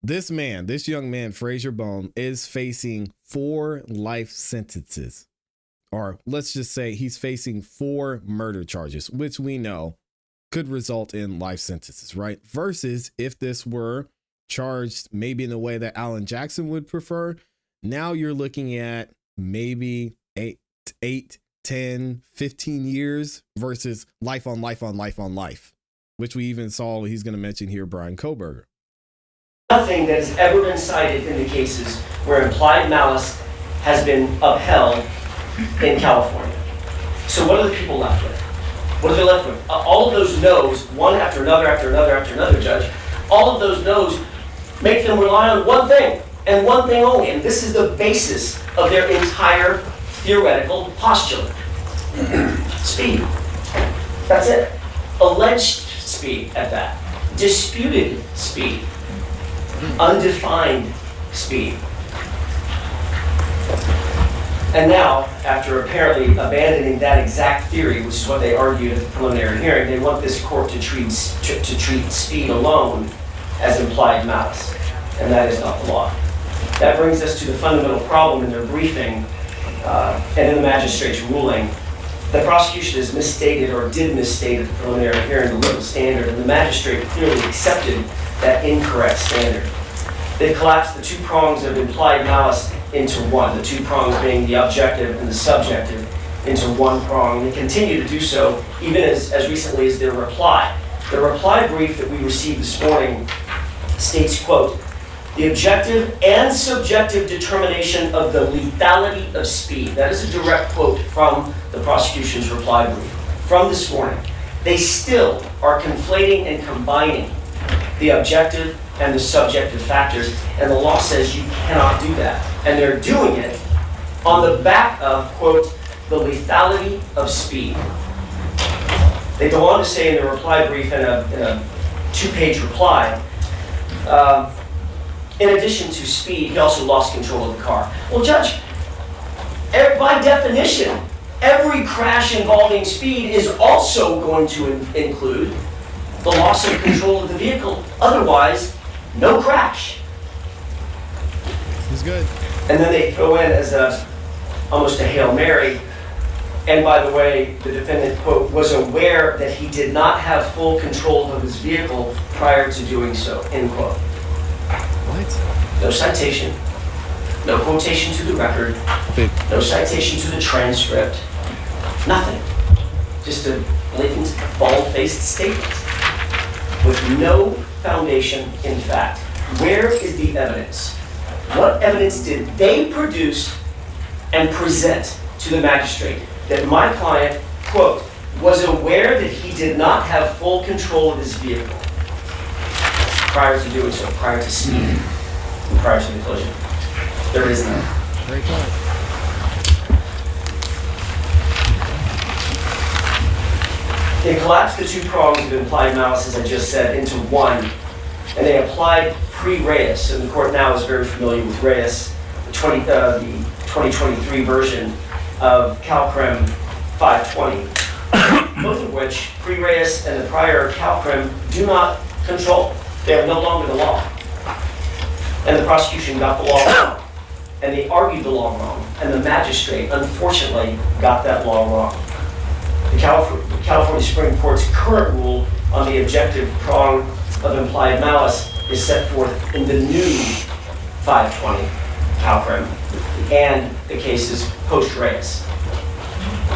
this young man, Frazier Bone, is facing 4 life sentences. Or let's just say he's facing 4 murder charges, which we know could result in life sentences, right? Versus if this were charged maybe in a way that Alan Jackson would prefer, now you're looking at maybe 8, 10, 15 years versus life on life on life on life, which we even saw he's going to mention here, Brian Kohberger. Nothing that has ever been cited in the cases where implied malice has been upheld in California. So what are the people left with? What are they left with? All of those no's, one after another, after another, after another, Judge, all of those no's make them rely on one thing and one thing only, and this is the basis of their entire theoretical postulate. Speed. That's it. Alleged speed at that. Disputed speed. Undefined speed. And now, after apparently abandoning that exact theory, which is what they argued at the preliminary hearing, they want this court to treat speed alone as implied malice. And that is not the law. That brings us to the fundamental problem in their briefing and in the magistrate's ruling. The prosecution has misstated or did misstate at the preliminary hearing the legal standard, and the magistrate clearly accepted that incorrect standard. They collapsed the 2 prongs of implied malice into one, the 2 prongs being the objective and the subjective into one prong, and they continue to do so even as recently as their reply. The reply brief that we received this morning states, quote, "The objective and subjective determination of the lethality of speed." That is a direct quote from the prosecution's reply brief from this morning. They still are conflating and combining the objective and the subjective factors, and the law says you cannot do that. And they're doing it on the back of, quote, "the lethality of speed." They go on to say in their reply brief, in a 2-page reply, in addition to speed, he also lost control of the car. Well, Judge, By definition, every crash involving speed is also going to include the loss of control of the vehicle. Otherwise, no crash. He's good. And then they throw in as almost a Hail Mary. And by the way, the defendant, quote, was aware that he did not have full control of his vehicle prior to doing so, end quote. What? No citation, no quotation to the record, no citation to the transcript, nothing. Just a blatant, bald-faced statement with no foundation in fact. Where is the evidence? What evidence did they produce and present to the magistrate that my client, quote, was aware that he did not have full control of his vehicle prior to doing so, prior to speeding, and prior to the collision? There is none. Great point. They collapsed the two prongs of implied malice, as I just said, into one, and they applied pre-Reyes, and the court now is very familiar with Reyes, the 2023 version of CalCrim 520, both of which, pre-Reyes and the prior CalCrim, do not control. They are no longer the law. And the prosecution got the law wrong, and they argued the law wrong, and the magistrate, unfortunately, got that law wrong. The California Supreme Court's current rule on the objective prong of implied malice is set forth in the new 520 CalCrim, and the case is post-Reyes.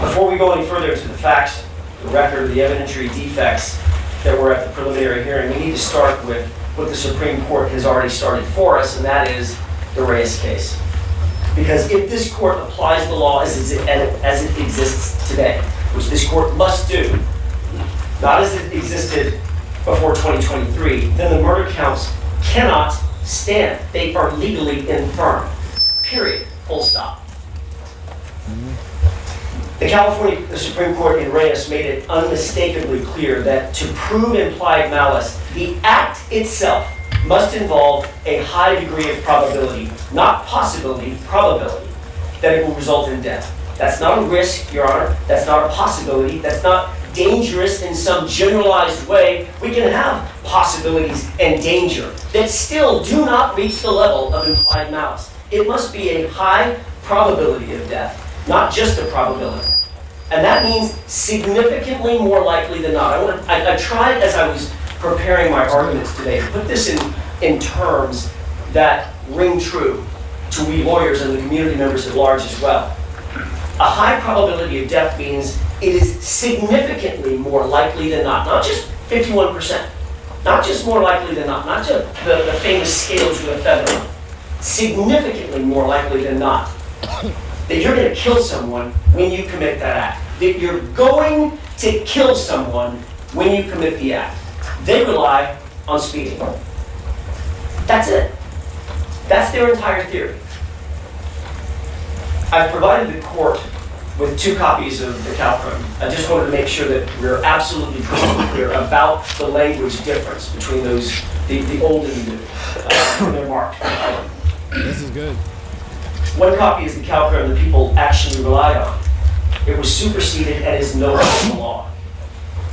Before we go any further into the facts, the record, the evidentiary defects that were at the preliminary hearing, we need to start with what the Supreme Court has already started for us, and that is the Reyes case. Because if this court applies the law as it exists today, which this court must do, not as it existed before 2023, then the murder counts cannot stand. They are legally infirm. Period. Full stop. The Supreme Court in Reyes made it unmistakably clear that to prove implied malice, the act itself must involve a high degree of probability, not possibility, probability, that it will result in death. That's not a risk, Your Honor. That's not a possibility. That's not dangerous in some generalized way. We can have possibilities and danger that still do not reach the level of implied malice. It must be a high probability of death, not just a probability. And that means significantly more likely than not. I tried, as I was preparing my arguments today, to put this in terms that ring true to we lawyers and the community members at large as well. A high probability of death means it is significantly more likely than not just 51%, not just more likely than not just the famous scales with a feather on, significantly more likely than not that you're going to kill someone when you commit that act. That you're going to kill someone when you commit the act. They rely on speeding. That's it. That's their entire theory. I've provided the court with 2 copies of the CalCrim. I just wanted to make sure that we're absolutely crystal clear about the language difference between those, the old and the new. They're marked. This is good. One copy is the CalCrim that people actually relied on. It was superseded and is no longer the law.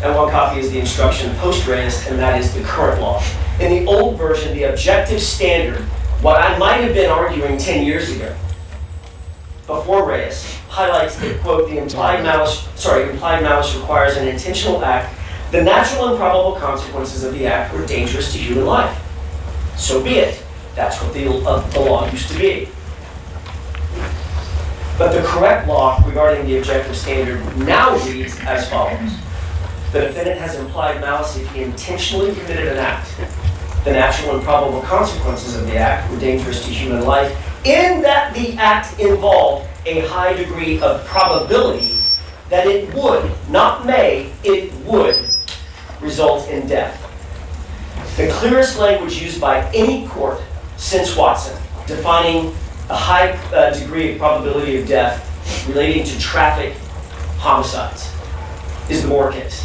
And one copy is the instruction post-Reyes, and that is the current law. In the old version, the objective standard, what I might have been arguing 10 years ago, before Reyes, highlights that, quote, the implied malice requires an intentional act. The natural and probable consequences of the act were dangerous to human life. So be it. That's what the law used to be. But the correct law regarding the objective standard now reads as follows. The defendant has implied malice if he intentionally committed an act. The natural and probable consequences of the act were dangerous to human life, in that the act involved a high degree of probability that it would, not may, it would result in death. The clearest language used by any court since Watson, defining a high degree of probability of death relating to traffic homicides, is the Moore case.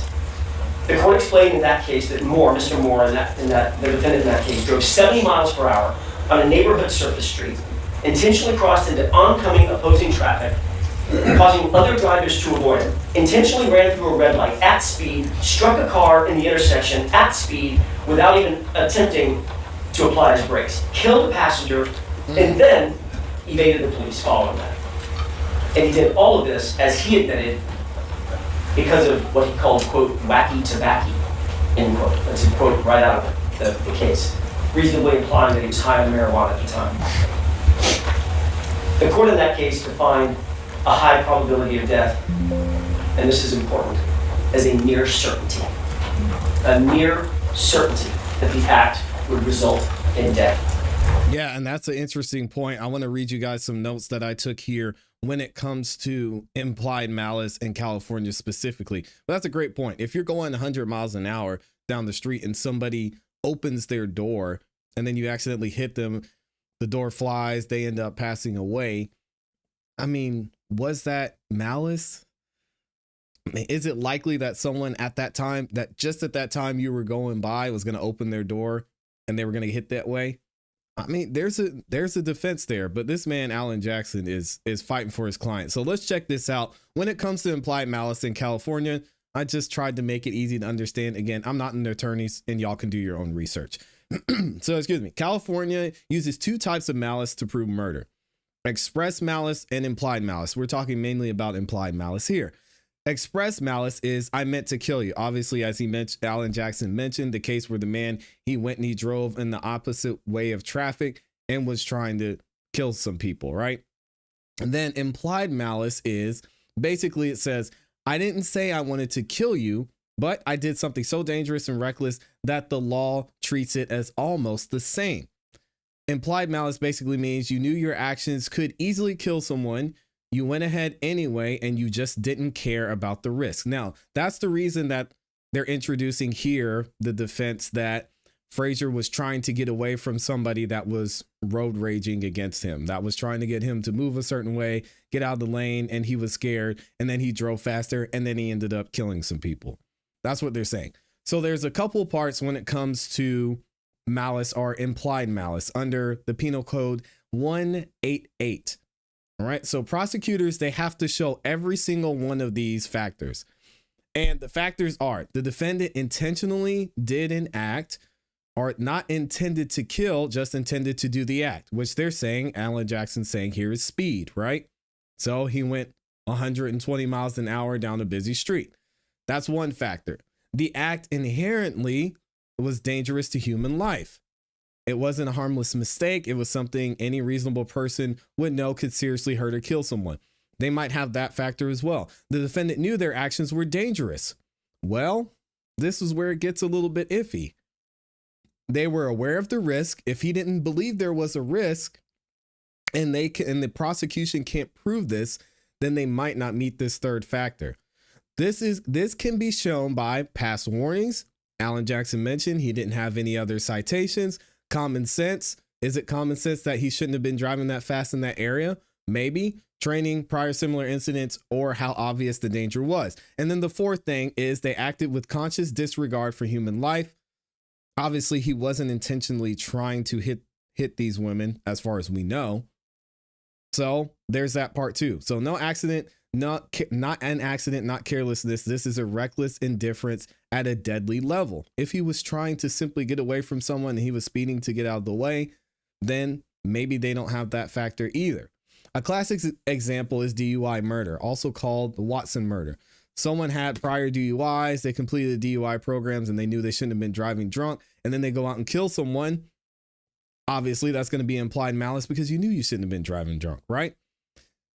The court explained in that case that Mr. Moore, the defendant in that case, drove 70 miles per hour on a neighborhood surface street, intentionally crossed into oncoming opposing traffic, causing other drivers to avoid him, intentionally ran through a red light at speed, struck a car in the intersection at speed without even attempting to apply his brakes, killed a passenger, and then evaded the police following that. And he did all of this, as he admitted, because of what he called, quote, wacky tobacco, end quote. That's a quote right out of the case, reasonably implying that he was high on marijuana at the time. The court in that case defined a high probability of death, and this is important, as a near certainty. A near certainty that the act would result in death. Yeah, and that's an interesting point. I want to read you guys some notes that I took here when it comes to implied malice in California specifically. But that's a great point. If you're going 100 miles an hour down the street and somebody opens their door and then you accidentally hit them, the door flies, they end up passing away. I mean, was that malice? I mean, is it likely that someone at that time, that just at that time you were going by, was going to open their door and they were going to get hit that way? I mean, there's a defense there, but this man, Alan Jackson, is fighting for his client. So let's check this out. When it comes to implied malice in California, I just tried to make it easy to understand. Again, I'm not an attorney, and y'all can do your own research. So, excuse me. California uses two types of malice to prove murder: express malice and implied malice. We're talking mainly about implied malice here. Express malice is, I meant to kill you. Obviously, as he mentioned, Alan Jackson mentioned the case where the man, he went and he drove in the opposite way of traffic and was trying to kill some people, right? And then implied malice is basically, it says, I didn't say I wanted to kill you, but I did something so dangerous and reckless that the law treats it as almost the same. Implied malice basically means you knew your actions could easily kill someone. You went ahead anyway, and you just didn't care about the risk. Now, that's the reason that they're introducing here the defense that Frazier was trying to get away from somebody that was road raging against him, that was trying to get him to move a certain way, get out of the lane, and he was scared, and then he drove faster, and then he ended up killing some people. That's what they're saying. So there's a couple parts when it comes to malice or implied malice under the Penal Code 188. All right. So prosecutors, they have to show every single one of these factors. And the factors are the defendant intentionally did an act, or not intended to kill, just intended to do the act, which they're saying, Alan Jackson saying here is speed, right? So he went 120 miles an hour down a busy street. That's one factor. The act inherently was dangerous to human life. It wasn't a harmless mistake. It was something any reasonable person would know could seriously hurt or kill someone. They might have that factor as well. The defendant knew their actions were dangerous. Well, this is where it gets a little bit iffy. They were aware of the risk. If he didn't believe there was a risk, and the prosecution can't prove this, then they might not meet this third factor. This can be shown by past warnings. Alan Jackson mentioned he didn't have any other citations. Common sense. Is it common sense that he shouldn't have been driving that fast in that area? Maybe. Training, prior similar incidents, or how obvious the danger was. And then the fourth thing is they acted with conscious disregard for human life. Obviously, he wasn't intentionally trying to hit these women, as far as we know. So there's that part too. So no accident, not an accident, not carelessness. This is a reckless indifference at a deadly level. If he was trying to simply get away from someone and he was speeding to get out of the way, then maybe they don't have that factor either. A classic example is DUI murder, also called the Watson murder. Someone had prior DUIs, they completed DUI programs, and they knew they shouldn't have been driving drunk, and then they go out and kill someone. Obviously, that's going to be implied malice because you knew you shouldn't have been driving drunk, right?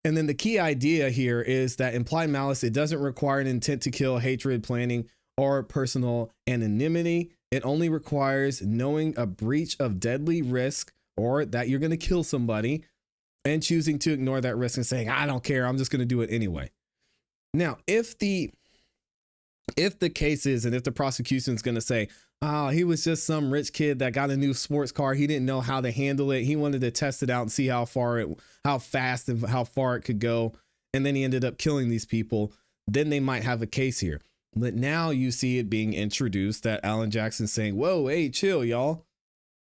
And then the key idea here is that implied malice, it doesn't require an intent to kill, hatred, planning, or personal anonymity. It only requires knowing a breach of deadly risk, or that you're going to kill somebody, and choosing to ignore that risk and saying, I don't care, I'm just going to do it anyway. Now, if the case is, and if the prosecution is going to say, oh, he was just some rich kid that got a new sports car, he didn't know how to handle it, he wanted to test it out and see how fast and how far it could go, and then he ended up killing these people, then they might have a case here. But now you see it being introduced that Alan Jackson's saying, whoa, hey, chill, y'all.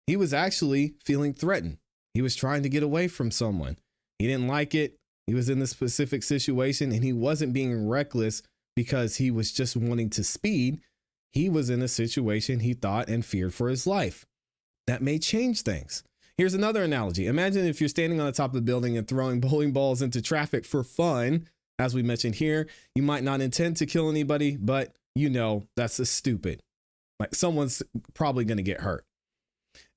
He was actually feeling threatened. He was trying to get away from someone. He didn't like it. He was in a specific situation and he wasn't being reckless because he was just wanting to speed. He was in a situation he thought and feared for his life. That may change things. Here's another analogy. Imagine if you're standing on the top of the building and throwing bowling balls into traffic for fun. As we mentioned here, you might not intend to kill anybody, but you know that's a stupid. Like someone's probably going to get hurt.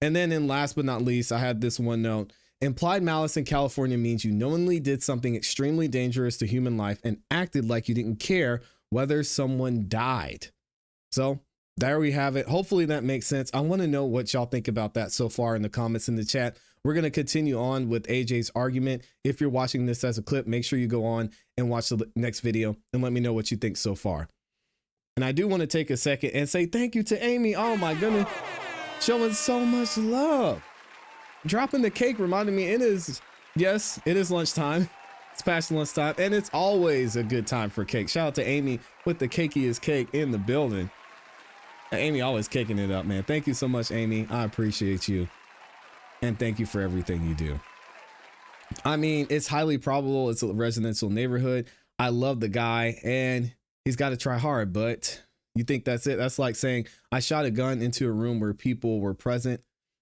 And then in last but not least, I had this one note. Implied malice in California means you knowingly did something extremely dangerous to human life and acted like you didn't care whether someone died. So there we have it. Hopefully that makes sense. I want to know what y'all think about that so far in the comments in the chat. We're going to continue on with AJ's argument. If you're watching this as a clip, make sure you go on and watch the next video and let me know what you think so far. And I do want to take a second and say thank you to Amy. Oh my goodness. Showing so much love. Dropping the cake reminded me it is lunchtime. It's past lunchtime and it's always a good time for cake. Shout out to Amy with the cakiest cake in the building. Amy always kicking it up, man. Thank you so much, Amy. I appreciate you. And thank you for everything you do. I mean, it's highly probable it's a residential neighborhood. I love the guy and he's got to try hard, but you think that's it? That's like saying I shot a gun into a room where people were present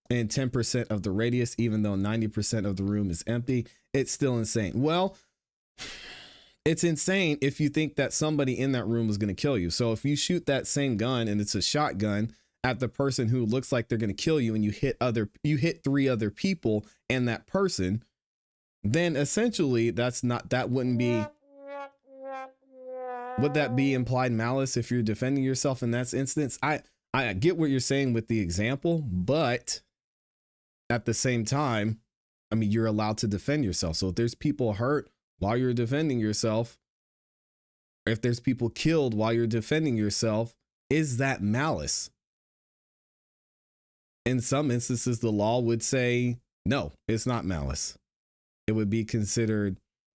in 10% of the radius, even though 90% of the room is empty. It's still insane. Well, it's insane if you think that somebody in that room is going to kill you. So if you shoot that same gun and it's a shotgun at the person who looks like they're going to kill you and you hit 3 other people and that person, then essentially would that be implied malice if you're defending yourself in that instance? I get what you're saying with the example, but at the same time, I mean, you're allowed to defend yourself. So if there's people hurt while you're defending yourself, if there's people killed while you're defending yourself, is that malice? In some instances, the law would say, no, it's not malice. It would be considered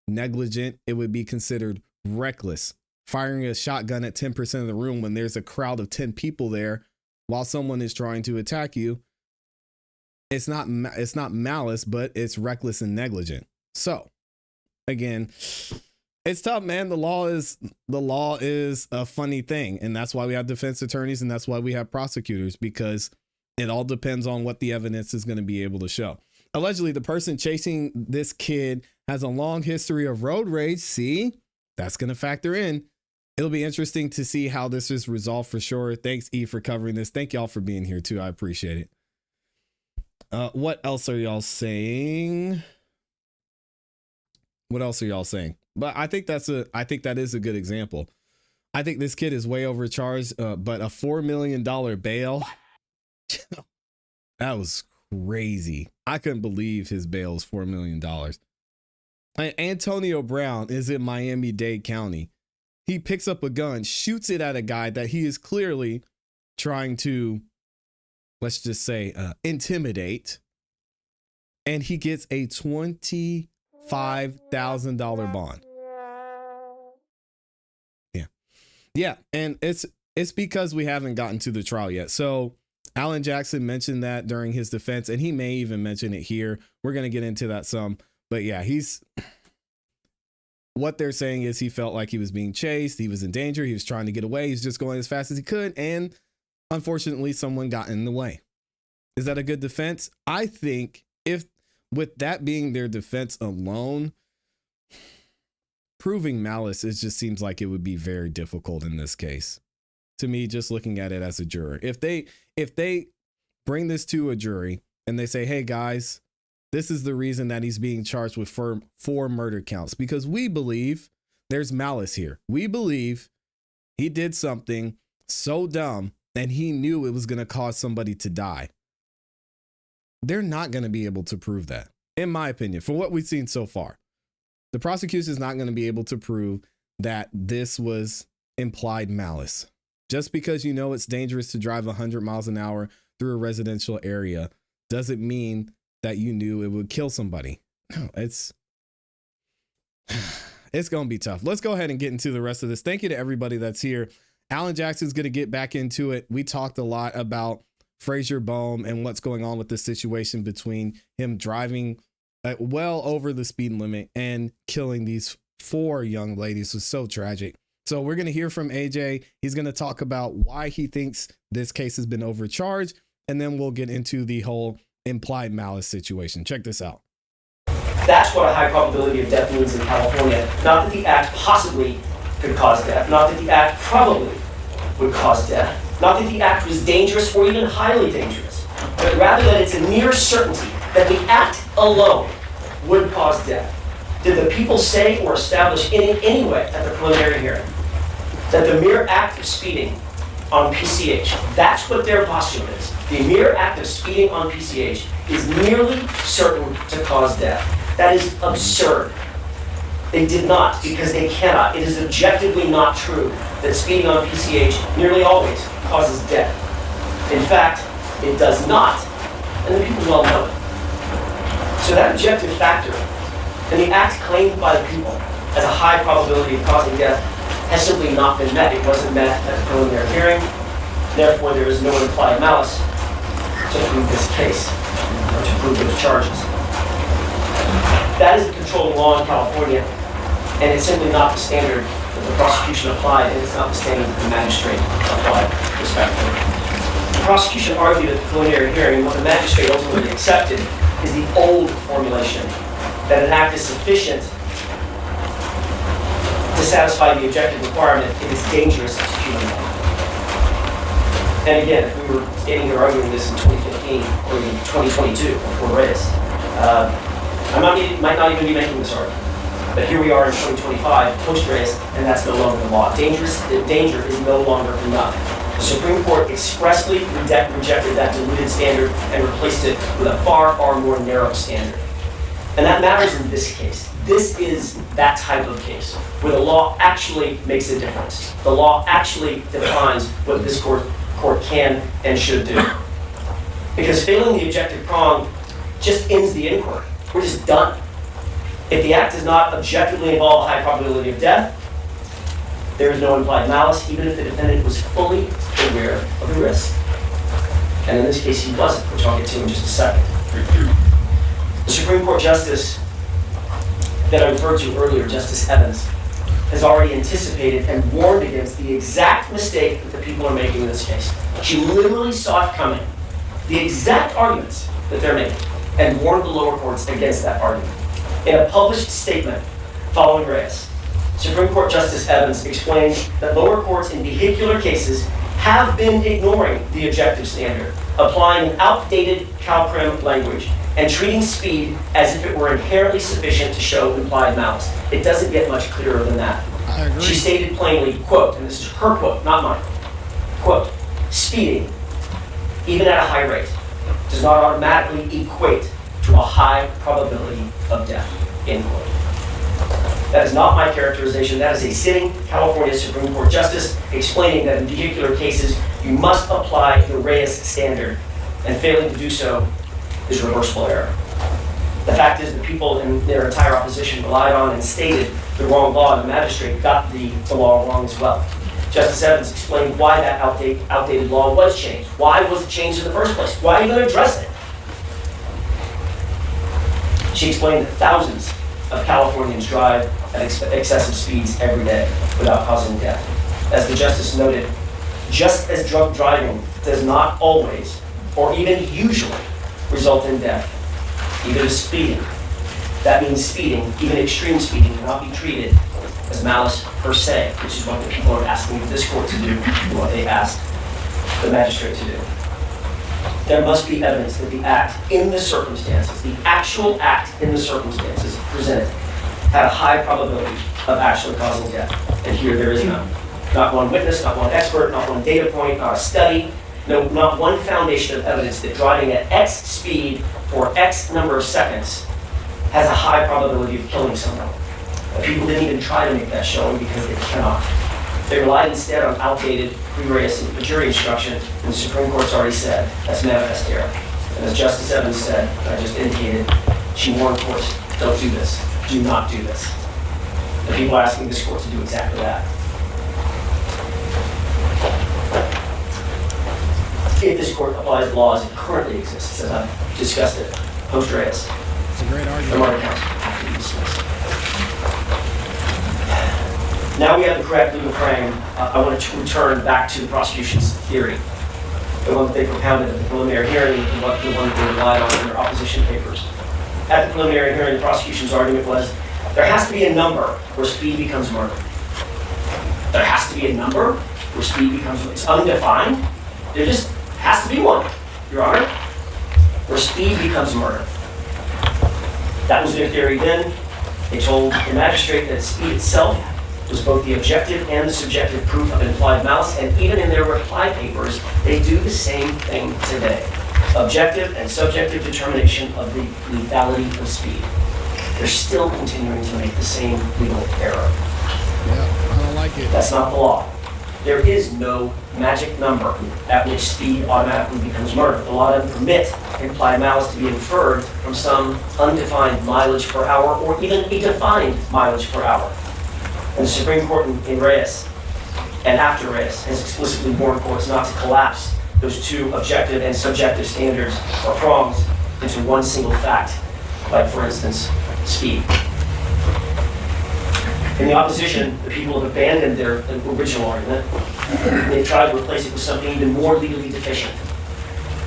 negligent. It would be considered reckless. Firing a shotgun at 10% of the room when there's a crowd of 10 people there while someone is trying to attack you. It's not malice, but it's reckless and negligent. So again, it's tough, man. The law is a funny thing. And that's why we have defense attorneys and that's why we have prosecutors, because it all depends on what the evidence is going to be able to show. Allegedly, the person chasing this kid has a long history of road rage. See, that's going to factor in. It'll be interesting to see how this is resolved for sure. Thanks, E, for covering this. Thank y'all for being here too. I appreciate it. What else are y'all saying? What else are y'all saying? But I think that is a good example. I think this kid is way overcharged, but a $4 million bail. That was crazy. I couldn't believe his bail is $4 million. Antonio Brown is in Miami-Dade County. He picks up a gun, shoots it at a guy that he is clearly trying to, let's just say, intimidate. And he gets a $25,000 bond. Yeah. And it's because we haven't gotten to the trial yet. So Alan Jackson mentioned that during his defense, and he may even mention it here. We're going to get into that some. But yeah, what they're saying is he felt like he was being chased. He was in danger. He was trying to get away. He's just going as fast as he could. And unfortunately, someone got in the way. Is that a good defense? I think if with that being their defense alone, proving malice, it just seems like it would be very difficult in this case. To me, just looking at it as a juror, if they bring this to a jury and they say, hey guys, this is the reason that he's being charged with 4 murder counts, because we believe there's malice here. We believe he did something so dumb and he knew it was going to cause somebody to die. They're not going to be able to prove that, in my opinion, for what we've seen so far. The prosecution is not going to be able to prove that this was implied malice. Just because you know it's dangerous to drive 100 miles an hour through a residential area doesn't mean that you knew it would kill somebody. No, it's going to be tough. Let's go ahead and get into the rest of this. Thank you to everybody that's here. Alan Jackson's going to get back into it. We talked a lot about Frazier Bohm and what's going on with the situation between him driving well over the speed limit and killing these 4 young ladies was so tragic. So we're going to hear from AJ. He's going to talk about why he thinks this case has been overcharged, and then we'll get into the whole implied malice situation. Check this out. That's what a high probability of death means in California. Not that the act possibly could cause death, not that the act probably would cause death, not that the act was dangerous or even highly dangerous, but rather that it's a near certainty that the act alone would cause death. Did the people say or establish in any way at the preliminary hearing that the mere act of speeding on PCH, that's what their postulate is, the mere act of speeding on PCH is nearly certain to cause death? That is absurd. They did not, because they cannot. It is objectively not true that speeding on PCH nearly always causes death. In fact, it does not, and the people well know it. So that objective factor, and the act claimed by the people as a high probability of causing death, has simply not been met. It wasn't met at the preliminary hearing. Therefore, there is no implied malice to prove this case, or to prove those charges. That is the controlling law in California, and it's simply not the standard that the prosecution applied, and it's not the standard that the magistrate applied, respectively. The prosecution argued at the preliminary hearing, and what the magistrate ultimately accepted is the old formulation, that an act is sufficient to satisfy the objective requirement if it's dangerous to human life. And again, if we were standing here arguing this in 2015 or even 2022 before Reyes, I might not even be making this argument. But here we are in 2025, post-Reyes, and that's no longer the law. Danger is no longer enough. The Supreme Court expressly rejected that diluted standard and replaced it with a far, far more narrow standard. And that matters in this case. This is that type of case where the law actually makes a difference. The law actually defines what this court can and should do. Because failing the objective prong just ends the inquiry. We're just done. If the act does not objectively involve a high probability of death, there is no implied malice, even if the defendant was fully aware of the risk. And in this case, he wasn't, which I'll get to in just a second. The Supreme Court Justice that I referred to earlier, Justice Evans, has already anticipated and warned against the exact mistake that the people are making in this case. She literally saw it coming, the exact arguments that they're making, and warned the lower courts against that argument. In a published statement following Reyes, Supreme Court Justice Evans explained that lower courts in vehicular cases have been ignoring the objective standard, applying an outdated CalPrim language, and treating speed as if it were inherently sufficient to show implied malice. It doesn't get much clearer than that. I agree. She stated plainly, quote, and this is her quote, not mine, quote, speeding, even at a high rate, does not automatically equate to a high probability of death, end quote. That is not my characterization. That is a sitting California Supreme Court Justice explaining that in vehicular cases, you must apply the Reyes standard, and failing to do so is reversible error. The fact is the people in their entire opposition relied on and stated the wrong law, and the magistrate got the law wrong as well. Justice Evans explained why that outdated law was changed. Why was it changed in the first place? Why even address it? She explained that thousands of Californians drive at excessive speeds every day without causing death. As the Justice noted, just as drunk driving does not always, or even usually, result in death, even as speeding. That means speeding, even extreme speeding, cannot be treated as malice per se, which is what the people are asking this court to do, and what they asked the magistrate to do. There must be evidence that the act in the circumstances, the actual act in the circumstances presented, had a high probability of actually causing death. And here there is none. Not one witness, not one expert, not one data point, not a study, no, not one foundation of evidence that driving at X speed for X number of seconds has a high probability of killing someone. But people didn't even try to make that showing because they cannot. They relied instead on outdated pre-Reyes jury instruction, and the Supreme Court's already said that's manifest error. And as Justice Evans said, I just indicated, she warned courts, don't do this. Do not do this. The people are asking this court to do exactly that. If this court applies the law as it currently exists, as I've discussed it, post-Reyes, It's a great The argument. murder counts have to be dismissed. Now we have the correct legal frame. I want to return back to the prosecution's theory, the one that they propounded at the preliminary hearing, the one that they relied on in their opposition papers. At the preliminary hearing, the prosecution's argument was there has to be a number where speed becomes murder. There has to be a number where speed becomes murder. It's undefined. There just has to be one, Your Honor, where speed becomes murder. That was their theory then. They told the magistrate that speed itself was both the objective and the subjective proof of implied malice, and even in their reply papers, they do the same thing today. Objective and subjective determination of the lethality of speed. They're still continuing to make the same legal error. Yeah, I don't like it. That's not the law. There is no magic number at which speed automatically becomes murder. The law doesn't permit implied malice to be inferred from some undefined mileage per hour or even a defined mileage per hour. And the Supreme Court in Reyes and after Reyes has explicitly warned courts not to collapse those two objective and subjective standards or prongs into one single fact, like, for instance, speed. In the opposition, the people have abandoned their original argument. They've tried to replace it with something even more legally deficient.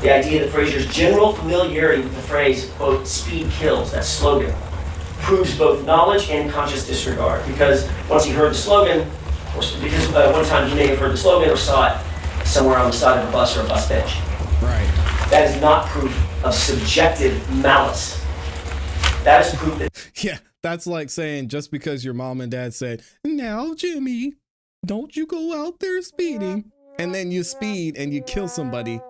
The idea that Frazier's general familiarity with the phrase, quote, speed kills, that slogan, proves both knowledge and conscious disregard. Because once he heard the slogan, or because one time he may have heard the slogan or saw it somewhere on the side of a bus or a bus bench. Right. That is not proof of subjective malice. That is proof that... Yeah, that's like saying just because your mom and dad said, now, Jimmy, don't you go out there speeding, and then you speed and you kill somebody.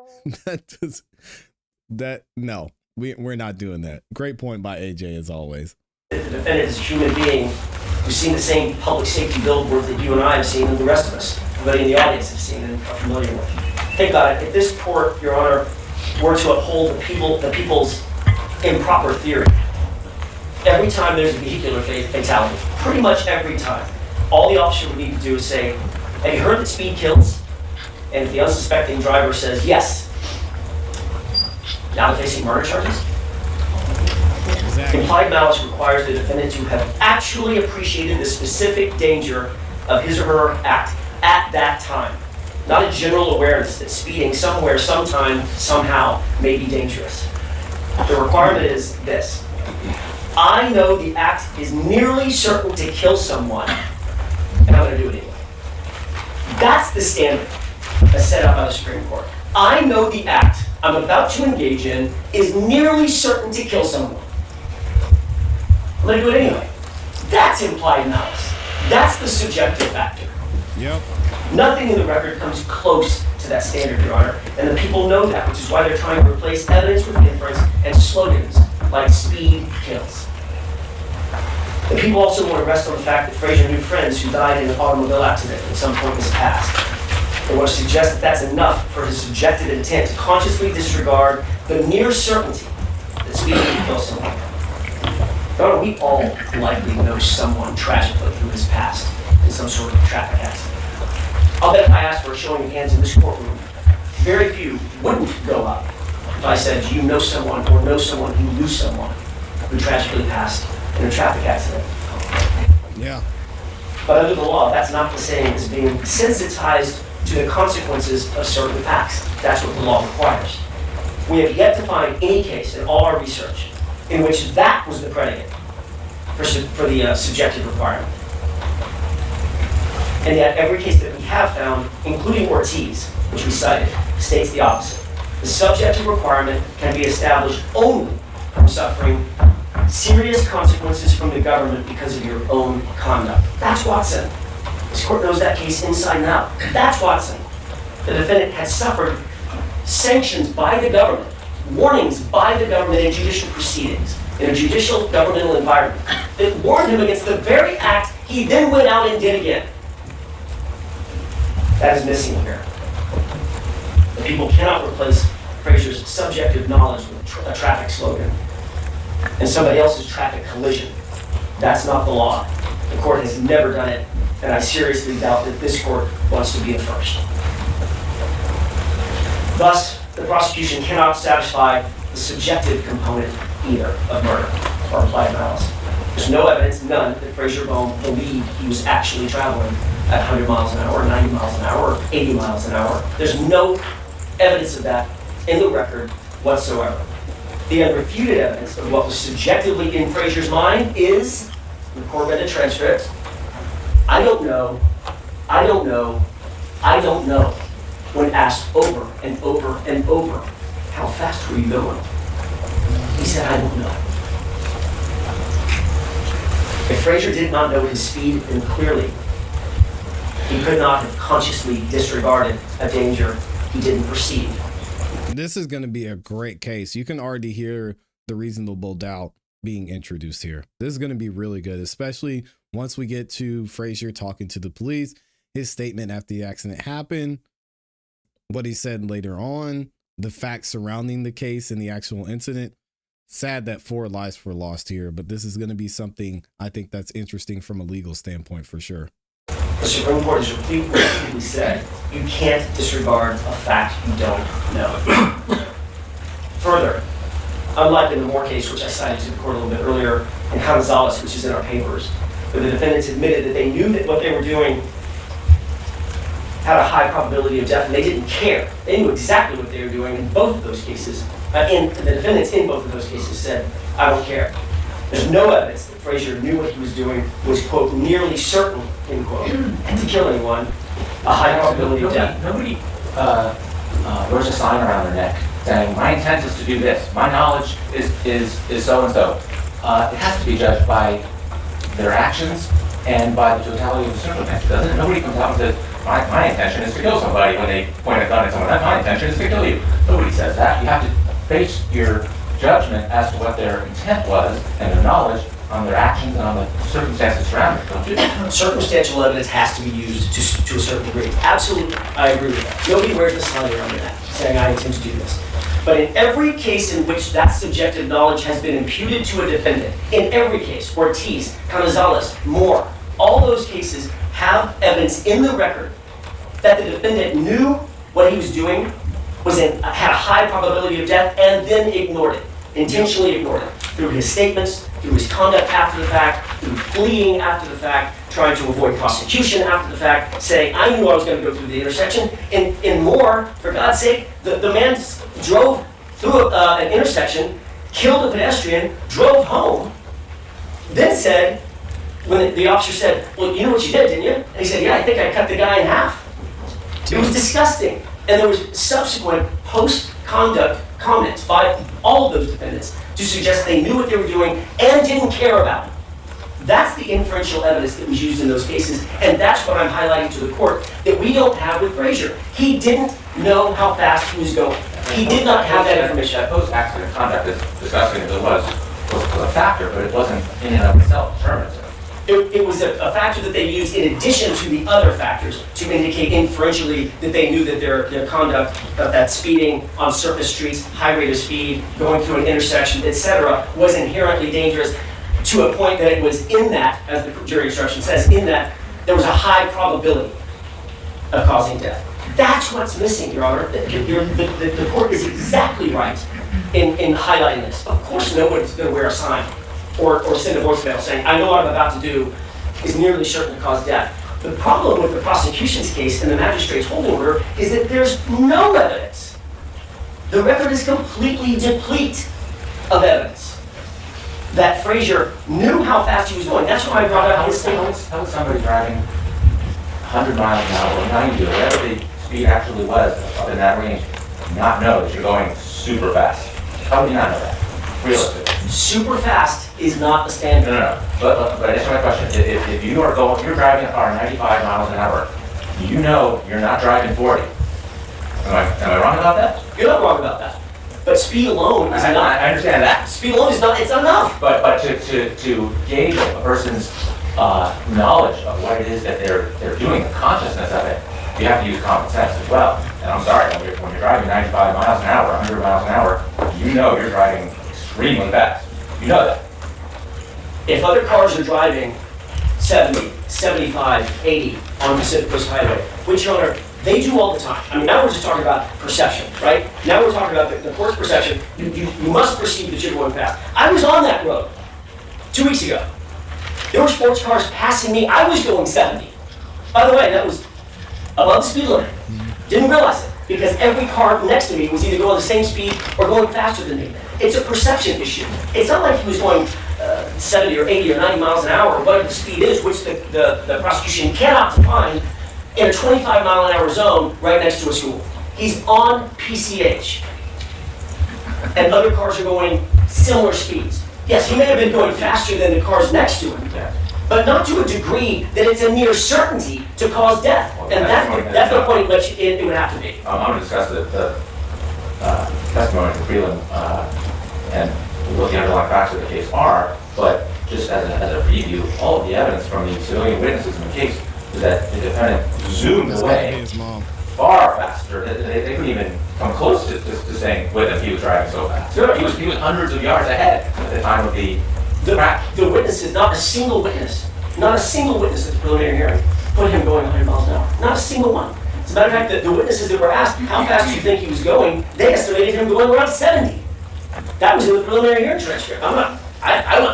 No, we're not doing that. Great point by AJ, as always. The defendant is a human being who's seen the same public safety billboards that you and I have seen and the rest of us, everybody in the audience, have seen and are familiar with. Think about it. If this court, Your Honor, were to uphold the people's improper theory, every time there's a vehicular fatality, pretty much every time, all the officer would need to do is say, have you heard that speed kills? And if the unsuspecting driver says yes, now they're facing murder charges? Exactly. Implied malice requires the defendant to have actually appreciated the specific danger of his or her act at that time. Not a general awareness that speeding somewhere, sometime, somehow may be dangerous. The requirement is this. I know the act is nearly certain to kill someone, and I'm going to do it anyway. That's the standard as set out by the Supreme Court. I know the act I'm about to engage in is nearly certain to kill someone. I'm going to do it anyway. That's implied malice. That's the subjective factor. Yep. Nothing in the record comes close to that standard, Your Honor, and the people know that, which is why they're trying to replace evidence with inference and slogans like speed kills. The people also want to rest on the fact that Frazier knew friends who died in an automobile accident at some point in his past. They want to suggest that that's enough for his subjective intent to consciously disregard the near certainty that speed can kill someone. Your Honor, we all likely know someone tragically who has passed in some sort of traffic accident. I'll bet if I asked for a showing of hands in this courtroom, very few wouldn't go up if I said, do you know someone or know someone who knew someone who tragically passed in a traffic accident? Yeah. But under the law, that's not the same as being sensitized to the consequences of certain acts. That's what the law requires. We have yet to find any case in all our research in which that was the predicate for the subjective requirement. And yet every case that we have found, including Ortiz, which we cited, states the opposite. The subjective requirement can be established only from suffering serious consequences from the government because of your own conduct. That's Watson. This court knows that case inside and out. That's Watson. The defendant had suffered sanctions by the government, warnings by the government in judicial proceedings, in a judicial governmental environment that warned him against the very act he then went out and did again. That is missing here. The people cannot replace Frazier's subjective knowledge with a traffic slogan and somebody else's traffic collision. That's not the law. The court has never done it, and I seriously doubt that this court wants to be the first. Thus, the prosecution cannot satisfy the subjective component either of murder. or implied malice. There's no evidence, none, that Frazier Bohm believed he was actually traveling at 100 miles an hour, 90 miles an hour, or 80 miles an hour. There's no evidence of that in the record whatsoever. The unrefuted evidence of what was subjectively in Frazier's mind is, the court read the transcript, I don't know, I don't know, I don't know, when asked over and over and over, how fast were you going? He said, I don't know. If Frazier did not know his speed, then clearly he could not have consciously disregarded a danger he didn't perceive. This is going to be a great case. You can already hear the reasonable doubt being introduced here. This is going to be really good, especially once we get to Frazier talking to the police, his statement after the accident happened, what he said later on, the facts surrounding the case and the actual incident. Sad that 4 lives were lost here, but this is going to be something I think that's interesting from a legal standpoint for sure. The Supreme Court has repeatedly said you can't disregard a fact you don't know. Further, unlike in the Moore case, which I cited to the court a little bit earlier, and Gonzalez, which is in our papers, where the defendants admitted that they knew that what they were doing had a high probability of death, and they didn't care. They knew exactly what they were doing in both of those cases. And the defendants in both of those cases said, I don't care. There's no evidence that Frazier knew what he was doing was, quote, nearly certain, end quote, to kill anyone, a high probability of death. Nobody wears a sign around their neck saying, my intent is to do this. My knowledge is so-and-so. It has to be judged by their actions and by the totality of the circumstances, doesn't it? Nobody comes out and says, my intention is to kill somebody when they point a gun at someone. My intention is to kill you. Nobody says that. You have to base your judgment as to what their intent was and their knowledge on their actions and on the circumstances surrounding it, don't you? Circumstantial evidence has to be used to a certain degree. Absolutely, I agree with that. Nobody wears the sign around their neck saying, I intend to do this. But in every case in which that subjective knowledge has been imputed to a defendant, in every case, Ortiz, Gonzalez, Moore, all those cases have evidence in the record that the defendant knew what he was doing had a high probability of death and then ignored it, intentionally ignored it, through his statements, through his conduct after the fact, through fleeing after the fact, trying to avoid prosecution after the fact, saying, I knew I was going to go through the intersection. In Moore, for God's sake, the man drove through an intersection, killed a pedestrian, drove home, then said, when the officer said, well, you know what you did, didn't you? And he said, yeah, I think I cut the guy in half. It was disgusting. And there was subsequent post-conduct comments by all of those defendants to suggest they knew what they were doing and didn't care about it. That's the inferential evidence that was used in those cases, and that's what I'm highlighting to the court that we don't have with Frazier. He didn't know how fast he was going. He did not have that information. That post-accident conduct, as disgusting as it was a factor, but it wasn't in and of itself determinative. It was a factor that they used in addition to the other factors to indicate inferentially that they knew that their conduct, that speeding on surface streets, high rate of speed, going through an intersection, etc., was inherently dangerous to a point that it was in that, as the jury instruction says, in that there was a high probability of causing death. That's what's missing, Your Honor. The court is exactly right in highlighting this. Of course nobody's going to wear a sign or send a voicemail saying, I know what I'm about to do is nearly certain to cause death. The problem with the prosecution's case and the magistrate's holding order is that there's no evidence. The record is completely deplete of evidence that Frazier knew how fast he was going. That's why I brought up his statement. How would somebody driving 100 miles an hour, 90, or whatever the speed actually was up in that range, not know that you're going super fast? How would you not know that? Realistically. Super fast is not the standard. No. But answer my question. If you're driving a car 95 miles an hour, you know you're not driving 40. Am I wrong about that? You're not wrong about that. But speed alone is not. I understand that. Speed alone is not. It's not enough. But to gauge a person's knowledge of what it is that they're doing, the consciousness of it, you have to use common sense as well. And I'm sorry, when you're driving 95 miles an hour, 100 miles an hour, you know you're driving extremely fast. You know that. If other cars are driving 70, 75, 80 on Pacific Coast Highway, which, Your Honor, they do all the time. I mean, now we're just talking about perception, right? Now we're talking about the court's perception. You must perceive that you're going fast. I was on that road 2 weeks ago, there were sports cars passing me. I was going 70. By the way, that was above the speed limit. Didn't realize it because every car next to me was either going the same speed or going faster than me. It's a perception issue. It's not like he was going 70 or 80 or 90 miles an hour, or whatever the speed is, which the prosecution cannot define in a 25 mile an hour zone right next to a school. He's on PCH. And other cars are going similar speeds. Yes, he may have been going faster than the cars next to him, but not to a degree that it's a near certainty to cause death. Well, and that's the point at which it would have to be. I'm going to discuss the testimony from Freeland and what the underlying facts of the case are, but just as a preview, all of the evidence from the civilian witnesses in the case is that the defendant zoomed away far faster. They couldn't even come close to saying whether he was driving so fast. He was hundreds of yards ahead at the time of the crash. The witnesses, not a single witness at the preliminary hearing put him going 100 miles an hour. Not a single one. As a matter of fact, the witnesses that were asked how fast do you think he was going, they estimated him going around 70. That was in the preliminary hearing transcript. I'm not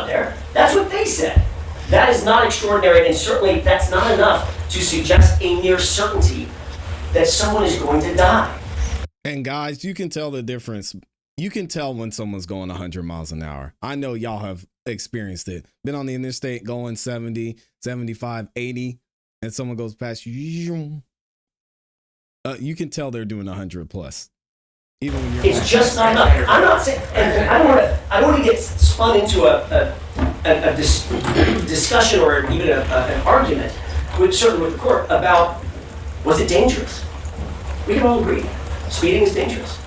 there. That's what they said. That is not extraordinary, and certainly that's not enough to suggest a near certainty that someone is going to die. And guys, you can tell the difference. You can tell when someone's going 100 miles an hour. I know y'all have experienced it. Been on the interstate going 70, 75, 80, and someone goes past you. You can tell they're doing 100 plus. Even when you're it's just not enough. I'm not saying, and I don't want to get spun into a discussion or even an argument with certainly with the court about was it dangerous. We can all agree speeding is dangerous.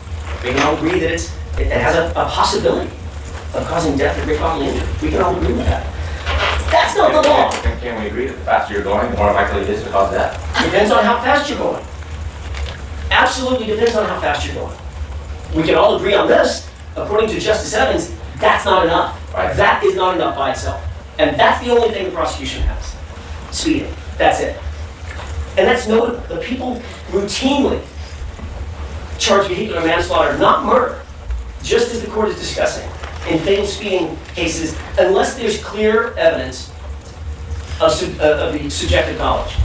We can all agree that it has a possibility of causing death or great bodily injury. We can all agree with that. That's not the law. Can we agree that the faster you're going, the more likely it is to cause death? Depends on how fast you're going. Absolutely depends on how fast you're going. We can all agree on this. According to Justice Evans, that's not enough. Right? That is not enough by itself. And that's the only thing the prosecution has. Speeding. That's it. And that's notable. The people routinely charge vehicular manslaughter, not murder, just as the court is discussing, in fatal speeding cases, unless there's clear evidence of the subjective knowledge.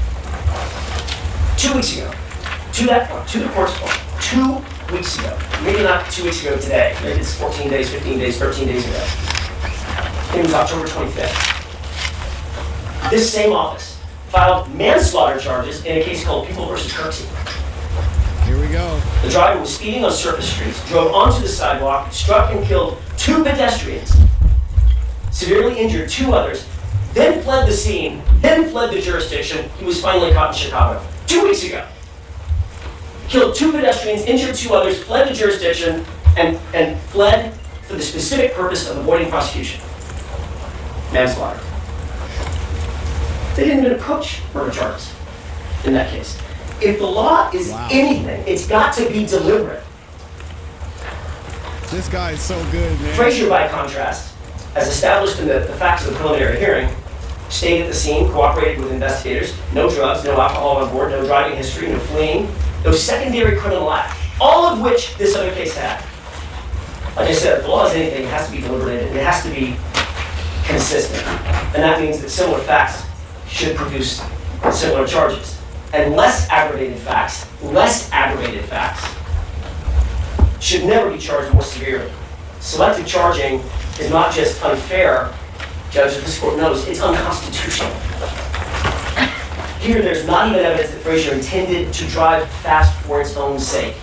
2 weeks ago, to that point, to the court's point, 2 weeks ago, maybe not 2 weeks ago today, maybe it's 14 days, 15 days, 13 days ago. It was October 25th. This same office filed manslaughter charges in a case called People versus Kirksey. Here we go. The driver was speeding on surface streets, drove onto the sidewalk, struck and killed 2 pedestrians, severely injured 2 others, then fled the scene, then fled the jurisdiction. He was finally caught in Chicago 2 weeks ago. Killed 2 pedestrians, injured 2 others, fled the jurisdiction, and fled for the specific purpose of avoiding prosecution. Manslaughter. They didn't even approach murder charges in that case. If the law is anything, it's got to be deliberate. This guy is so good, man. Frazier, by contrast, as established in the facts of the preliminary hearing, stayed at the scene, cooperated with investigators, no drugs, no alcohol on board, no driving history, no fleeing, no secondary criminal act, all of which this other case had. Like I said, if the law is anything, it has to be deliberated, and it has to be consistent. And that means that similar facts should produce similar charges. And less aggravated facts should never be charged more severely. Selective charging is not just unfair, Judge, as this court knows, it's unconstitutional. Here, there's not even evidence that Frazier intended to drive fast for its own sake.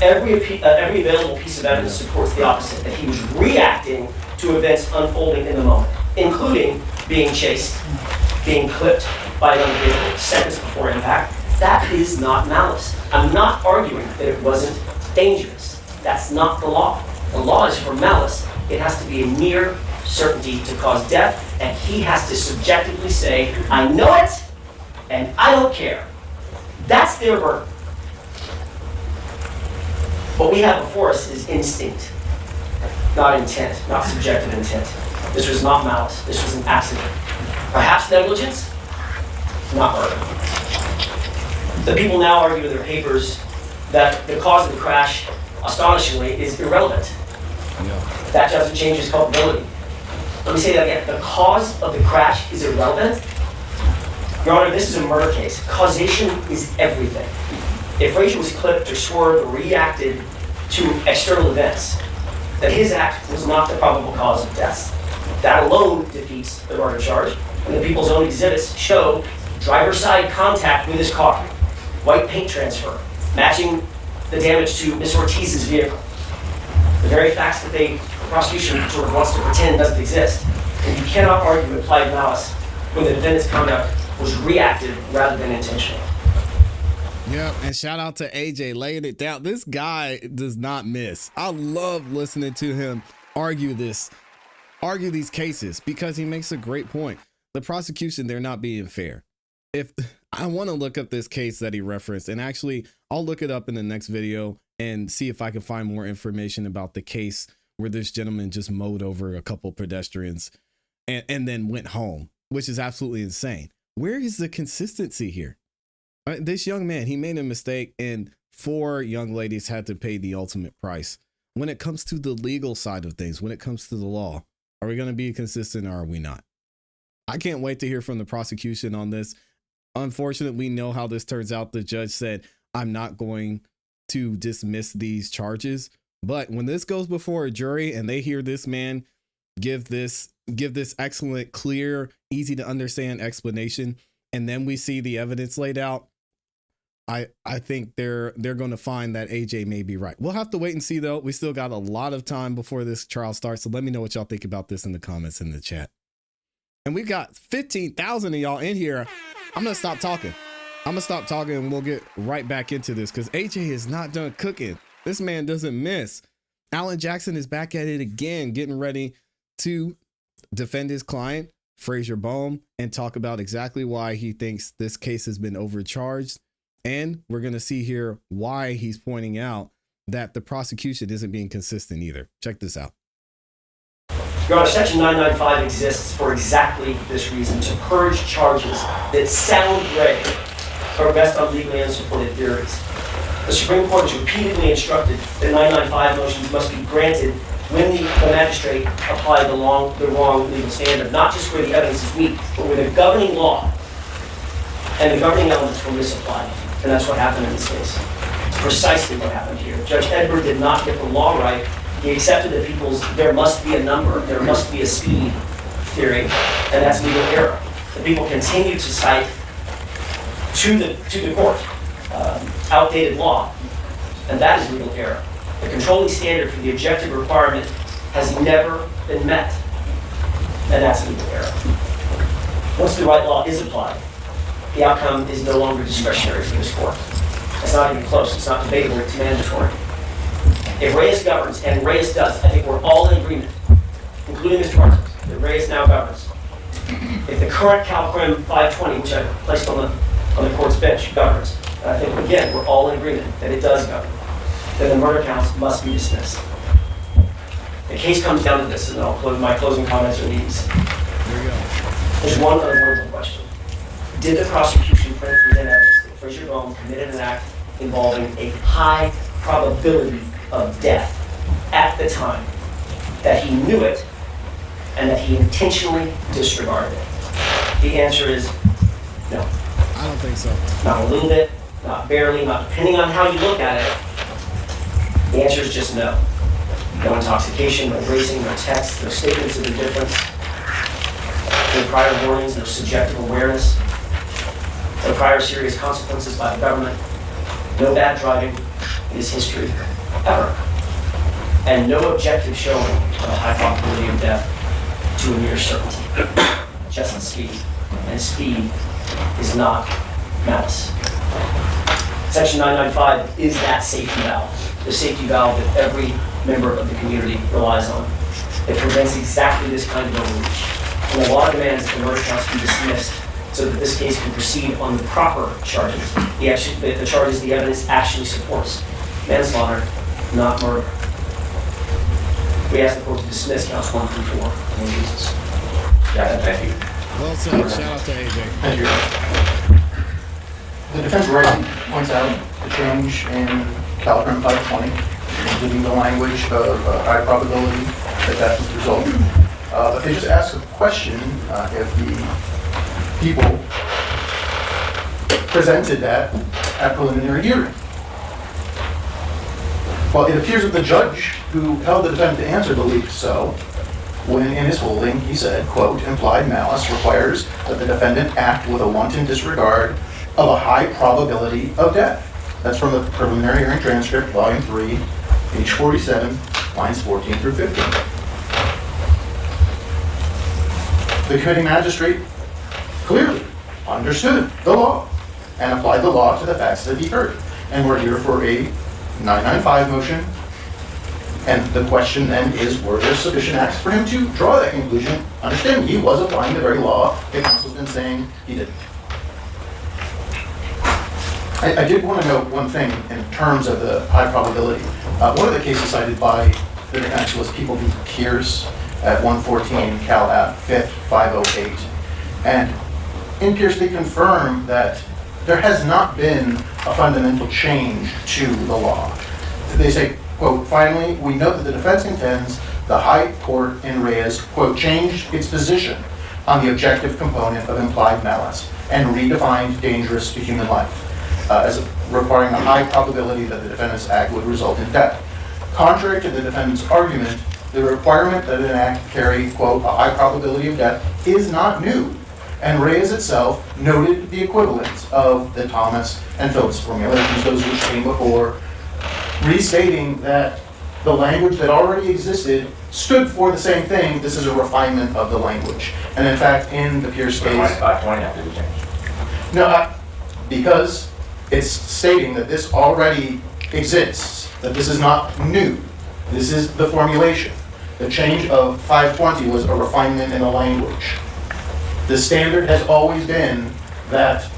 Every available piece of evidence supports the opposite, that he was reacting to events unfolding in the moment, including being chased, being clipped by another vehicle seconds before impact. That is not malice. I'm not arguing that it wasn't dangerous. That's not the law. The law is for malice. It has to be a near certainty to cause death, and he has to subjectively say, I know it, and I don't care. That's their burden. What we have before us is instinct, not intent, not subjective intent. This was not malice. This was an accident. Perhaps negligence, not murder. The people now argue in their papers that the cause of the crash, astonishingly, is irrelevant. That doesn't change his culpability. Let me say that again. The cause of the crash is irrelevant. Your Honor, this is a murder case. Causation is everything. If Frazier was clipped or swerved or reacted to external events, then his act was not the probable cause of death. That alone defeats the murder charge, and the people's own exhibits show driver's side contact with his car, white paint transfer, matching the damage to Ms. Ortiz's vehicle. The very facts that the prosecution sort of wants to pretend doesn't exist. And you cannot argue implied malice when the defendant's conduct was reactive rather than intentional. Yep, and shout out to AJ laying it down. This guy does not miss. I love listening to him argue these cases because he makes a great point. The prosecution, they're not being fair. If I want to look up this case that he referenced, and actually I'll look it up in the next video and see if I can find more information about the case where this gentleman just mowed over a couple pedestrians and then went home, which is absolutely insane. Where is the consistency here? This young man, he made a mistake and 4 young ladies had to pay the ultimate price. When it comes to the legal side of things, when it comes to the law, are we going to be consistent or are we not? I can't wait to hear from the prosecution on this. Unfortunately, we know how this turns out. The judge said, I'm not going to dismiss these charges. But when this goes before a jury and they hear this man give this excellent, clear, easy to understand explanation, and then we see the evidence laid out, I think they're going to find that AJ may be right. We'll have to wait and see, though. We still got a lot of time before this trial starts. So let me know what y'all think about this in the comments in the chat. And we've got 15,000 of y'all in here. I'm going to stop talking. And we'll get right back into this because AJ is not done cooking. This man doesn't miss. Alan Jackson is back at it again, getting ready to defend his client, Frazier Bohm, and talk about exactly why he thinks this case has been overcharged. And we're going to see here why he's pointing out that the prosecution isn't being consistent either. Check this out. Your Honor, Section 995 exists for exactly this reason, to purge charges that sound great or based on legally unsupported theories. The Supreme Court has repeatedly instructed that 995 motions must be granted when the magistrate applied the wrong legal standard, not just where the evidence is weak, but where the governing law and the governing elements were misapplied. And that's what happened in this case. It's precisely what happened here. Judge Edward did not get the law right. He accepted that there must be a number, there must be a speed theory, and that's legal error. The people continue to cite to the court outdated law, and that is legal error. The controlling standard for the objective requirement has never been met, and that's legal error. Once the right law is applied, the outcome is no longer discretionary for this court. It's not even close, it's not debatable, it's mandatory. If Reyes governs, and Reyes does, I think we're all in agreement, including Mr. Martin, that Reyes now governs. If the current CalCrim 520, which I placed on the court's bench, governs, and I think, again, we're all in agreement that it does govern, then the murder counts must be dismissed. The case comes down to this, and I'll close my closing comments are these. There's one unavoidable question. Did the prosecution present evidence that Frazier Bohm committed an act involving a high probability of death at the time, that he knew it, and that he intentionally disregarded it? The answer is no. I don't think so. Not a little bit, not barely, not depending on how you look at it. The answer is just no. No intoxication, no racing, no text, no statements of indifference, no prior warnings, no subjective awareness, no prior serious consequences by the government, no bad driving in his history, ever. And no objective showing of a high probability of death to a near certainty. Just speed. And speed is not malice. Section 995 is that safety valve, the safety valve that every member of the community relies on. It prevents exactly this kind of overreach. And the law demands that the murder counts be dismissed so that this case can proceed on the proper charges. The charges the evidence actually supports. Manslaughter, not murder. We ask the court to dismiss counts 1 through 4. Jackson, thank you. Well said. Shout out to AJ. Thank you. The defense rightly points out the change in CalCrim 520, including the language of high probability that that was the result. but they just ask a question if the people presented that at preliminary hearing. Well, it appears that the judge who held the defendant to answer believed so, when in his holding he said, quote, implied malice requires that the defendant act with a wanton disregard of a high probability of death. That's from the preliminary hearing transcript, volume 3, page 47, lines 14 through 15. The committing magistrate clearly understood the law and applied the law to the facts that he heard. And we're here for a 995 motion. And the question then is, were there sufficient acts for him to draw that conclusion? Understand, he was applying the very law the counsel's been saying he did. I did want to note one thing in terms of the high probability. One of the cases cited by the defense was People v. Pierce at 114 Cal App 5th 508. And in Pierce they confirm that there has not been a fundamental change to the law. They say, quote, finally, we note that the defense contends the High Court in Reyes, quote, changed its position on the objective component of implied malice and redefined dangerous to human life as requiring a high probability that the defendant's act would result in death. Contrary to the defendant's argument, the requirement that an act carry, quote, a high probability of death is not new. And Reyes itself noted the equivalence of the Thomas and Phillips formulations, those which came before, restating that the language that already existed stood for the same thing. This is a refinement of the language. And in fact, in the Pierce case... Why 520 have to be changed? No, because it's stating that this already exists, that this is not new. This is the formulation. The change of 520 was a refinement in the language. The standard has always been that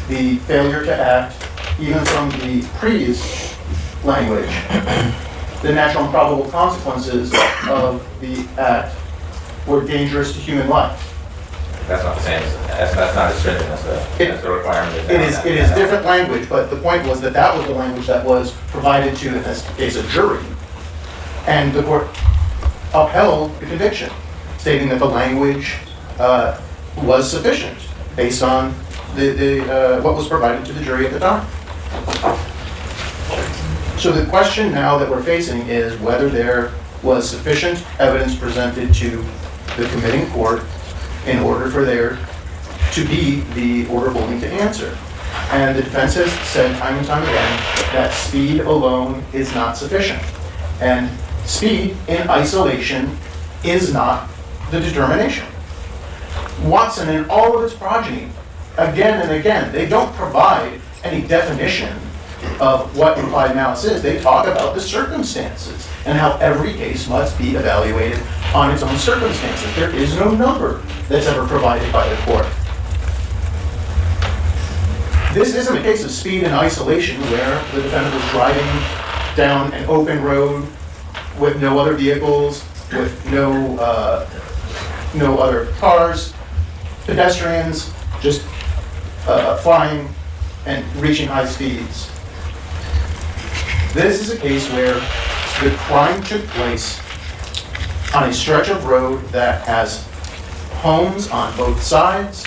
the failure to act, even from the previous language, the natural and probable consequences of the act were dangerous to human life. That's not the same. That's not as stringent as the requirement. It is different language, but the point was that that was the language that was provided to, in this case, a jury. And the court upheld the conviction, stating that the language was sufficient based on what was provided to the jury at the time. So the question now that we're facing is whether there was sufficient evidence presented to the committing court in order for there to be the order holding to answer. And the defense has said time and time again that speed alone is not sufficient. And speed in isolation is not the determination. Watson and all of its progeny, again and again, they don't provide any definition of what implied malice is. They talk about the circumstances and how every case must be evaluated on its own circumstances. There is no number that's ever provided by the court. This isn't a case of speed in isolation where the defendant was driving down an open road with no other vehicles, with no other cars, pedestrians just flying and reaching high speeds. This is a case where the crime took place on a stretch of road that has homes on both sides,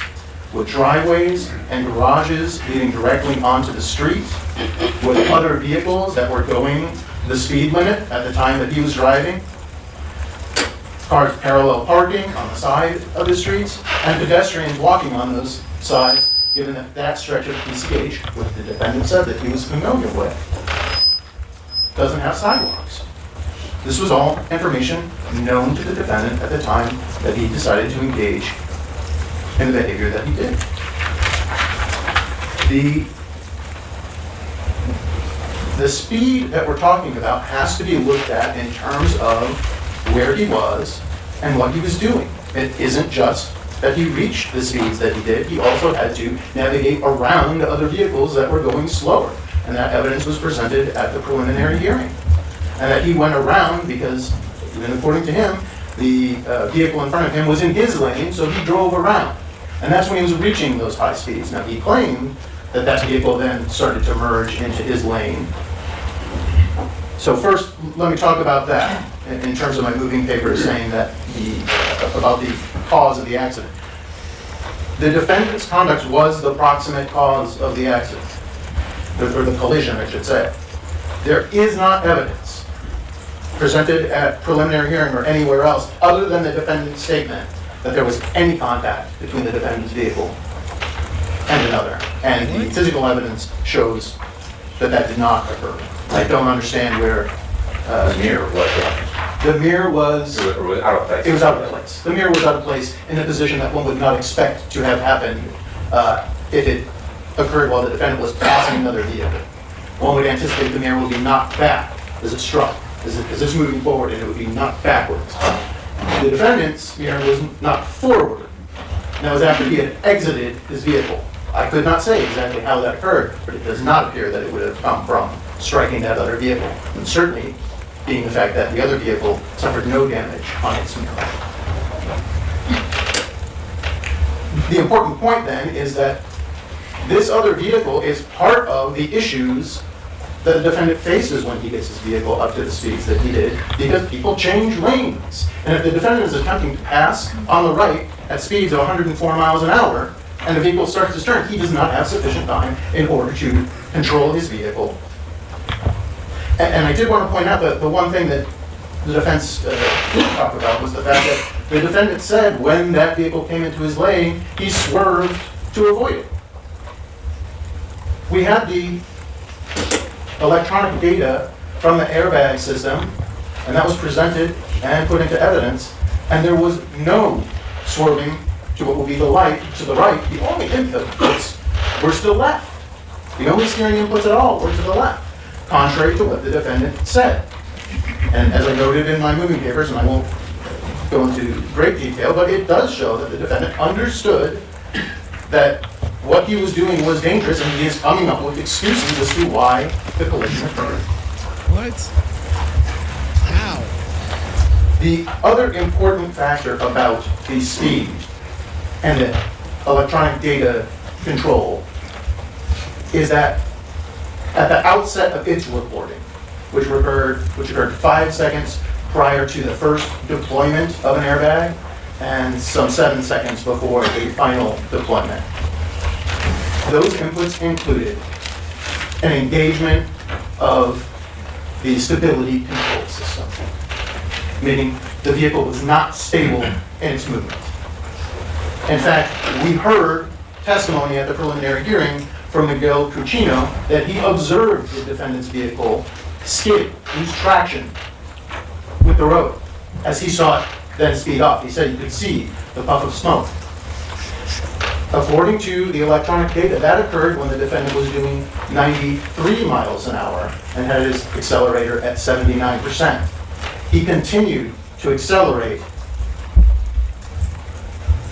with driveways and garages leading directly onto the street, with other vehicles that were going the speed limit at the time that he was driving, cars parallel parking on the side of the streets, and pedestrians walking on those sides, given that that stretch of PCH, which the defendant said that he was familiar with, doesn't have sidewalks. This was all information known to the defendant at the time that he decided to engage in the behavior that he did. The speed that we're talking about has to be looked at in terms of where he was and what he was doing. It isn't just that he reached the speeds that he did. He also had to navigate around other vehicles that were going slower. And that evidence was presented at the preliminary hearing. And that he went around because, even according to him, the vehicle in front of him was in his lane, so he drove around. And that's when he was reaching those high speeds. Now, he claimed that that vehicle then started to merge into his lane. So first, let me talk about that in terms of my moving papers saying that the about the cause of the accident. The defendant's conduct was the proximate cause of the accident, or the collision, I should say. There is not evidence presented at preliminary hearing or anywhere else other than the defendant's statement that there was any contact between the defendant's vehicle and another. And the physical evidence shows that that did not occur. I don't understand where The mirror was the mirror was out of place. It was out of place. The mirror was out of place in a position that one would not expect to have happened if it occurred while the defendant was passing another vehicle. One would anticipate the mirror would be knocked back as it struck, as it's moving forward, and it would be knocked backwards. The defendant's mirror was knocked forward. That was after he had exited his vehicle. I could not say exactly how that occurred, but it does not appear that it would have come from striking that other vehicle, and certainly being the fact that the other vehicle suffered no damage on its mirror. The important point then is that this other vehicle is part of the issues that the defendant faces when he gets his vehicle up to the speeds that he did, because people change lanes. And if the defendant is attempting to pass on the right at speeds of 104 miles an hour, and the vehicle starts to turn, he does not have sufficient time in order to control his vehicle. And I did want to point out that the one thing that the defense didn't talk about was the fact that the defendant said when that vehicle came into his lane, he swerved to avoid it. We had the electronic data from the airbag system, and that was presented and put into evidence, and there was no swerving to what would be the light to the right. The only inputs were still left. The only steering inputs at all were to the left, contrary to what the defendant said. And as I noted in my moving papers, and I won't go into great detail, but it does show that the defendant understood that what he was doing was dangerous, and he is coming up with excuses as to why the collision occurred. What? How? The other important factor about the speed and the electronic data control is that at the outset of its reporting, which occurred 5 seconds prior to the first deployment of an airbag and some 7 seconds before the final deployment, those inputs included an engagement of the stability control system, meaning the vehicle was not stable in its movement. In fact, we heard testimony at the preliminary hearing from Miguel Cucino that he observed the defendant's vehicle skid, lose traction with the road as he saw it then speed up. He said he could see the puff of smoke. According to the electronic data, that occurred when the defendant was doing 93 miles an hour and had his accelerator at 79%. He continued to accelerate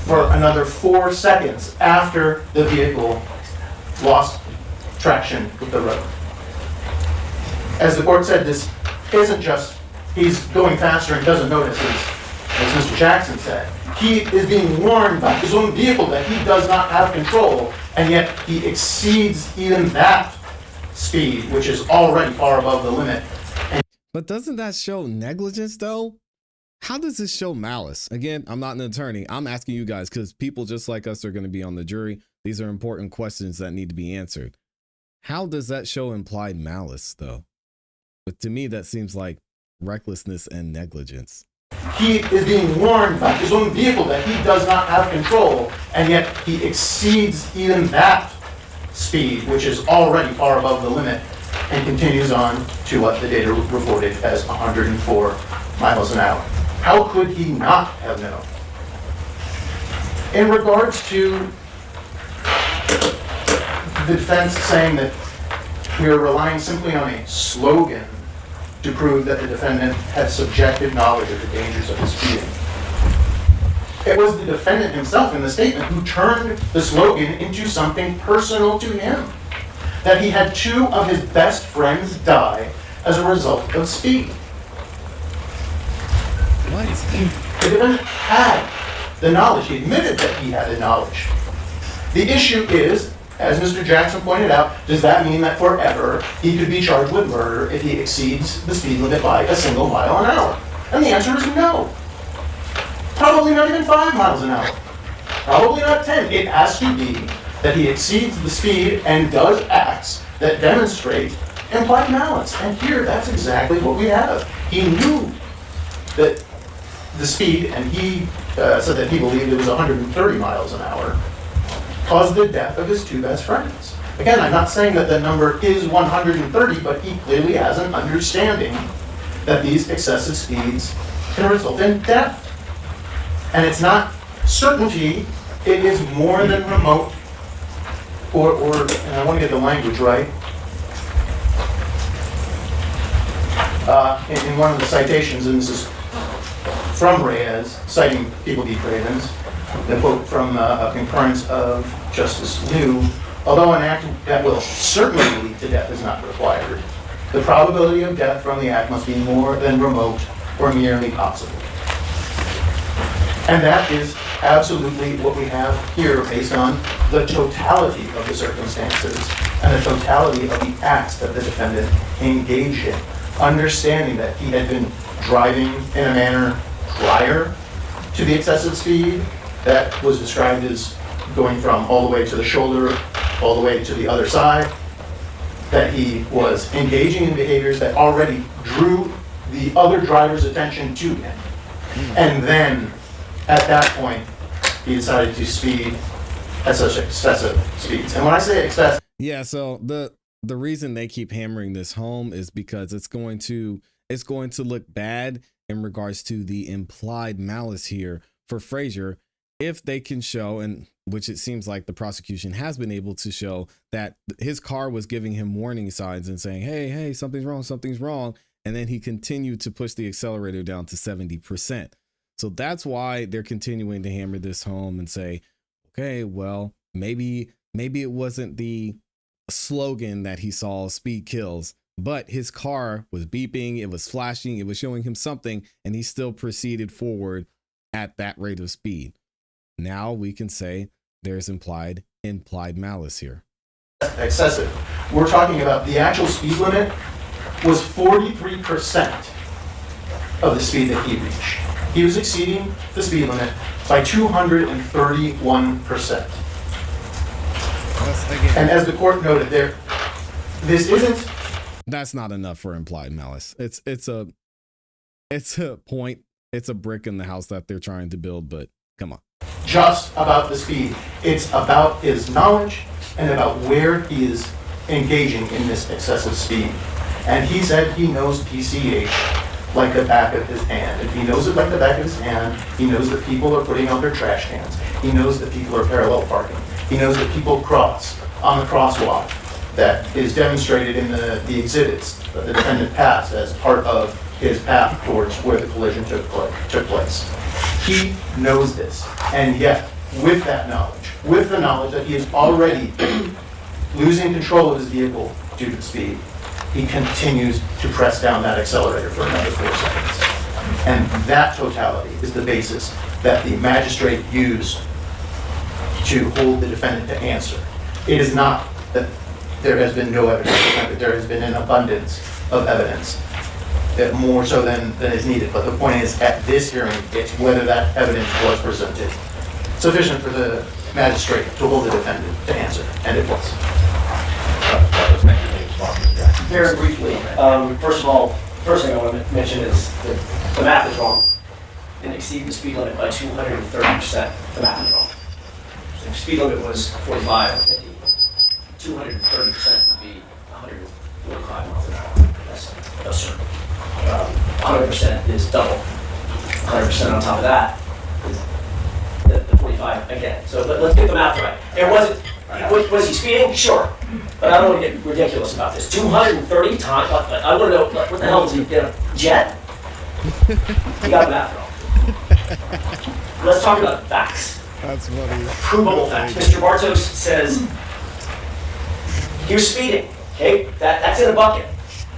for another 4 seconds after the vehicle lost traction with the road. As the court said, this isn't just he's going faster and doesn't notice, as Mr. Jackson said. He is being warned by his own vehicle that he does not have control, and yet he exceeds even that speed, which is already far above the limit. But doesn't that show negligence, though? How does this show malice? Again, I'm not an attorney. I'm asking you guys because people just like us are going to be on the jury. These are important questions that need to be answered. How does that show implied malice, though? But to me, that seems like recklessness and negligence. He is being warned by his own vehicle that he does not have control, and yet he exceeds even that speed, which is already far above the limit, and continues on to what the data reported as 104 miles an hour. How could he not have known? In regards to the defense saying that we are relying simply on a slogan to prove that the defendant had subjective knowledge of the dangers of his speeding. It was the defendant himself in the statement who turned the slogan into something personal to him, that he had 2 of his best friends die as a result of speed. What? The defendant had the knowledge. He admitted that he had the knowledge. The issue is, as Mr. Jackson pointed out, does that mean that forever he could be charged with murder if he exceeds the speed limit by a single mile an hour? And the answer is no. Probably not even 5 miles an hour. Probably not 10. It has to be that he exceeds the speed and does acts that demonstrate implied malice. And here, that's exactly what we have. He knew that the speed, and he said that he believed it was 130 miles an hour, caused the death of his 2 best friends. Again, I'm not saying that the number is 130, but he clearly has an understanding that these excessive speeds can result in death. And it's not certainty, it is more than remote, and I want to get the language right. In one of the citations, and this is from Reyes, citing People v. Cravens, the quote from a concurrence of Justice Liu, although an act that will certainly lead to death is not required, the probability of death from the act must be more than remote or merely possible. And that is absolutely what we have here based on the totality of the circumstances and the totality of the acts that the defendant engaged in, understanding that he had been driving in a manner prior to the excessive speed that was described as going from all the way to the shoulder, all the way to the other side, that he was engaging in behaviors that already drew the other driver's attention to him. And then, at that point, he decided to speed at such excessive speeds. And when I say excessive... Yeah, so the reason they keep hammering this home is because it's going to look bad in regards to the implied malice here for Frazier if they can show, and which it seems like the prosecution has been able to show, that his car was giving him warning signs and saying, hey, something's wrong. And then he continued to push the accelerator down to 70%. So that's why they're continuing to hammer this home and say, okay, well, maybe it wasn't the slogan that he saw, speed kills, but his car was beeping, it was flashing, it was showing him something, and he still proceeded forward at that rate of speed. Now we can say there's implied malice here. Excessive. We're talking about the actual speed limit was 43% of the speed that he reached. He was exceeding the speed limit by 231%. And as the court noted there, this isn't... That's not enough for implied malice. It's a point, it's a brick in the house that they're trying to build, but come on. Just about the speed. It's about his knowledge and about where he is engaging in this excessive speed. And he said he knows PCH like the back of his hand. If he knows it like the back of his hand, he knows that people are putting out their trash cans. He knows that people are parallel parking. He knows that people cross on the crosswalk that is demonstrated in the exhibits that the defendant passed as part of his path towards where the collision took place. He knows this, and yet, with that knowledge, with the knowledge that he is already losing control of his vehicle due to the speed, he continues to press down that accelerator for another 4 seconds. And that totality is the basis that the magistrate used to hold the defendant to answer. It is not that there has been no evidence, that there has been an abundance of evidence, that more so than is needed. But the point is, at this hearing, it's whether that evidence was presented sufficient for the magistrate to hold the defendant to answer, and it was. Very briefly, first of all, first thing I want to mention is that the math is wrong. It exceeded the speed limit by 230%. The math is wrong. If the speed limit was 45 or 50, 230% would be 145 miles an hour. That's absurd. 100% is double. 100% on top of that is the 45 again. So let's get the math right. It wasn't. Was he speeding? Sure. But I don't want to get ridiculous about this. 230 times? I want to know, what the hell is he, a jet? You got the math wrong. Let's talk about facts. That's funny. Provable facts. Mr. Bartos says he was speeding. Okay? That's in a bucket.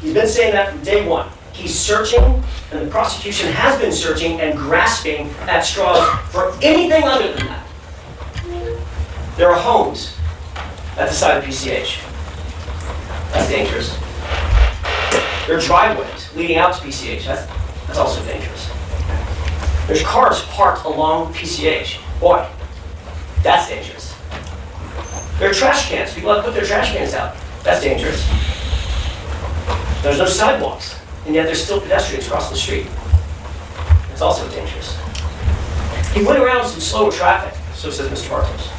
He's been saying that from day one. He's searching, and the prosecution has been searching and grasping at straws for anything other than that. There are homes at the side of PCH. That's dangerous. There are driveways leading out to PCH. That's also dangerous. There's cars parked along PCH. Boy, that's dangerous. There are trash cans. People have to put their trash cans out. That's dangerous. There's no sidewalks, and yet there's still pedestrians across the street. It's also dangerous. He went around some slower traffic, so says Mr. Bartos.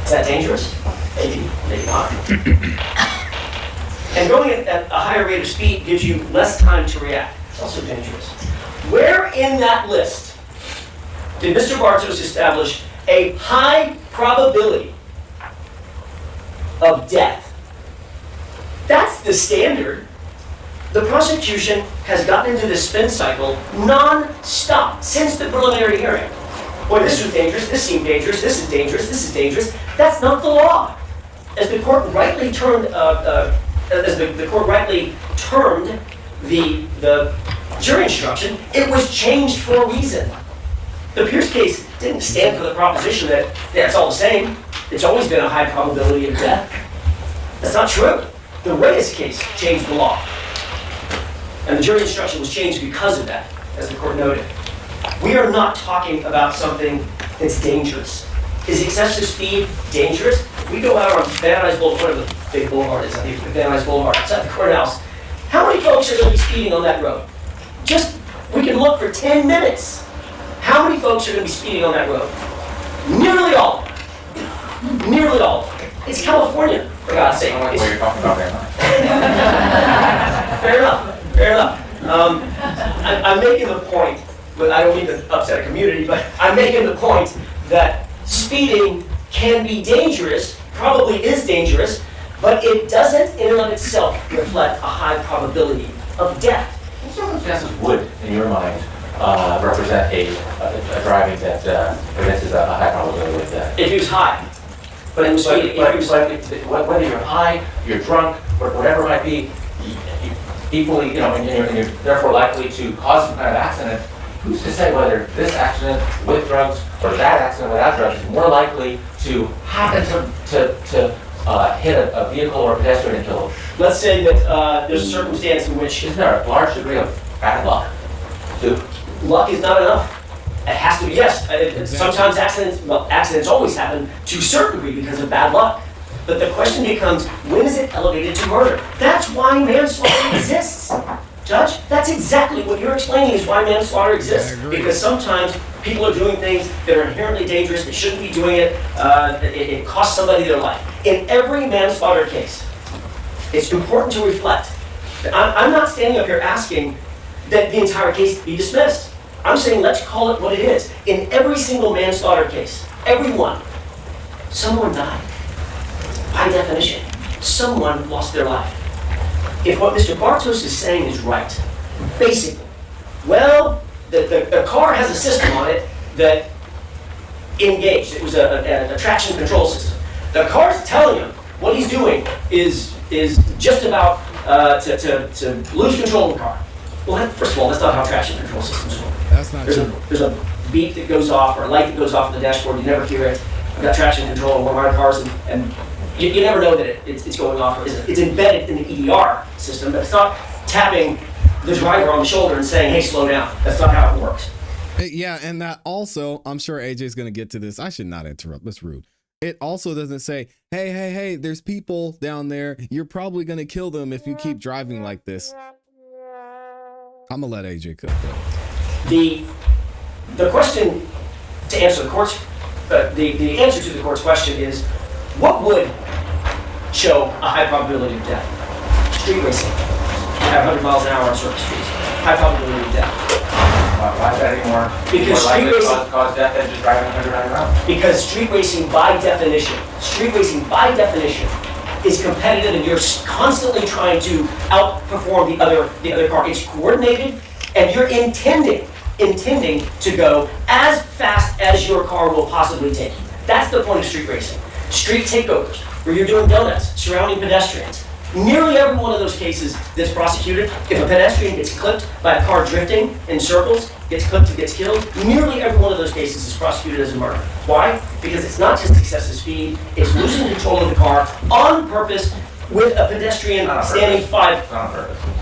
Is that dangerous? Maybe, maybe not. And going at a higher rate of speed gives you less time to react. It's also dangerous. Where in that list did Mr. Bartos establish a high probability of death? That's the standard. The prosecution has gotten into this spin cycle non-stop since the preliminary hearing. Boy, this was dangerous, this seemed dangerous, this is dangerous, this is dangerous. That's not the law. As the court rightly termed, the jury instruction, it was changed for a reason. The Pierce case didn't stand for the proposition that it's all the same. It's always been a high probability of death. That's not true. The Reyes case changed the law. And the jury instruction was changed because of that, as the court noted. We are not talking about something that's dangerous. Is excessive speed dangerous? If we go out on Van Nuys Boulevard, whatever the big boulevard is, I think Van Nuys Boulevard, outside the courthouse, how many folks are going to be speeding on that road? We can look for 10 minutes. How many folks are going to be speeding on that road? Nearly all of them. Nearly all of them. It's California, for God's sake. What you're talking about right now. Fair enough. Fair enough. I'm making the point, but I don't mean to upset a community, but I'm making the point that speeding can be dangerous, probably is dangerous, but it doesn't in and of itself reflect a high probability of death. What circumstances would, in your mind, represent a driving that possesses a high probability of death? If he was high. But whether you're high, you're drunk, or whatever it might be, equally, and you're therefore likely to cause some kind of accident. Who's to say whether this accident with drugs or that accident without drugs is more likely to happen to hit a vehicle or a pedestrian and kill them? Let's say that there's a circumstance in which... Isn't there a large degree of bad luck, too? Luck is not enough. It has to be, yes. Sometimes accidents always happen to a certain degree because of bad luck. But the question becomes, when is it elevated to murder? That's why manslaughter exists, Judge. That's exactly what you're explaining is why manslaughter exists. Because sometimes people are doing things that are inherently dangerous, they shouldn't be doing it, it costs somebody their life. In every manslaughter case, it's important to reflect. I'm not standing up here asking that the entire case be dismissed. I'm saying let's call it what it is. In every single manslaughter case, every one, someone died. By definition, someone lost their life. If what Mr. Bartos is saying is right, basically, well, the car has a system on it that engaged. It was a traction control system. The car's telling him what he's doing is just about to lose control of the car. Well, first of all, that's not how traction control systems work. That's not true. There's a beep that goes off or a light that goes off on the dashboard. You never hear it. I've got traction control on one of my cars, and you never know that it's going off. It's embedded in the EDR system, but it's not tapping the driver on the shoulder and saying, hey, slow down. That's not how it works. Yeah, and that also, I'm sure AJ's going to get to this. I should not interrupt. That's rude. It also doesn't say, hey, there's people down there. You're probably going to kill them if you keep driving like this. I'm going to let AJ cook that. The question to answer the court's, the answer to the court's question is, what would show a high probability of death? Street racing. At 100 miles an hour on certain streets. High probability of death. Why is that anymore? Because more likely to cause death than just driving 100 miles an hour? Because street racing by definition is competitive, and you're constantly trying to outperform the other car. It's coordinated, and you're intending to go as fast as your car will possibly take you. That's the point of street racing. Street takeovers, where you're doing donuts surrounding pedestrians. Nearly every one of those cases that's prosecuted, if a pedestrian gets clipped by a car drifting in circles, gets clipped and gets killed, nearly every one of those cases is prosecuted as a murder. Why? Because it's not just excessive speed, it's losing control of the car on purpose with a pedestrian standing five. Not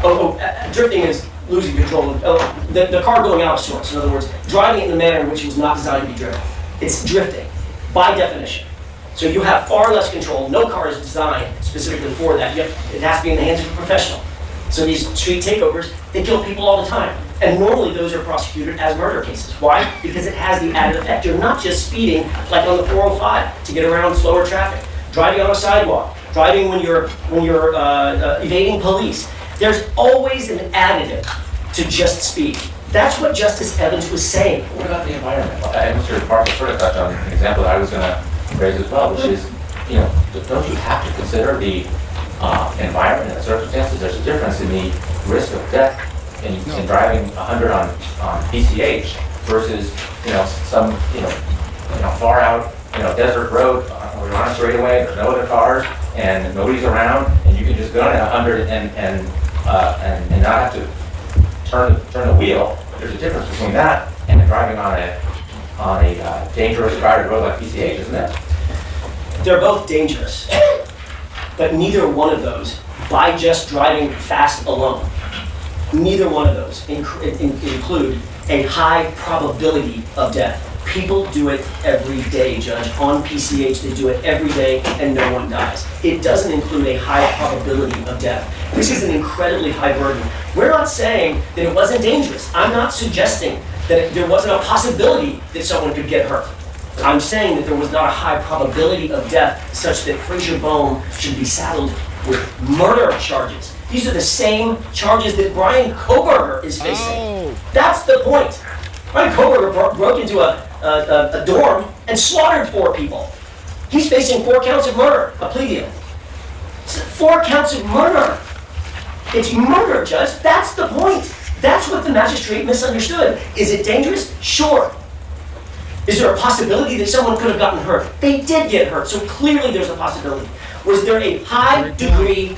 on purpose. Drifting is losing control of the car going out of sorts. In other words, driving in a manner in which it was not designed to be driven. It's drifting, by definition. So you have far less control. No car is designed specifically for that. It has to be in the hands of a professional. So these street takeovers, they kill people all the time. And normally those are prosecuted as murder cases. Why? Because it has the added effect. You're not just speeding like on the 405 to get around slower traffic. Driving on a sidewalk, driving when you're evading police. There's always an additive to just speed. That's what Justice Evans was saying. What about the environment? Mr. Parker sort of touched on an example that I was going to raise as well, which is, don't you have to consider the environment and the circumstances? There's a difference in the risk of death in driving 100 on PCH versus, some, far out, desert road where you're on a straightaway, there's no other cars, and nobody's around, and you can just go at 100 and not have to turn the wheel. There's a difference between that and driving on a dangerous crowded road like PCH, isn't there? They're both dangerous, but neither one of those, by just driving fast alone, neither one of those include a high probability of death. People do it every day, Judge. On PCH, they do it every day, and no one dies. It doesn't include a high probability of death. This is an incredibly high burden. We're not saying that it wasn't dangerous. I'm not suggesting that there wasn't a possibility that someone could get hurt. I'm saying that there was not a high probability of death such that Frazier Bohm should be saddled with murder charges. These are the same charges that Brian Koberger is facing. That's the point. Brian Koberger broke into a dorm and slaughtered 4 people. He's facing 4 counts of murder, a plea deal. 4 counts of murder. It's murder, Judge. That's the point. That's what the magistrate misunderstood. Is it dangerous? Sure. Is there a possibility that someone could have gotten hurt? They did get hurt, so clearly there's a possibility. Was there a high degree,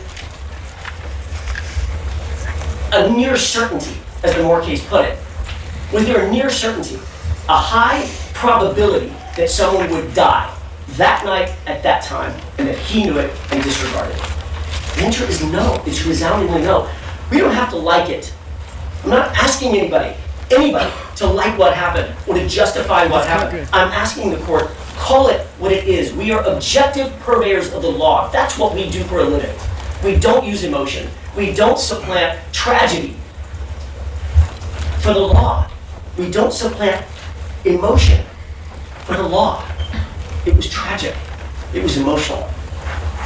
a near certainty, as the Moore case put it? Was there a near certainty, a high probability that someone would die that night at that time, and that he knew it and disregarded it? The answer is no. It's resoundingly no. We don't have to like it. I'm not asking anybody to like what happened or to justify what happened. I'm asking the court, call it what it is. We are objective purveyors of the law. That's what we do for a living. We don't use emotion. We don't supplant tragedy for the law. We don't supplant emotion for the law. It was tragic. It was emotional.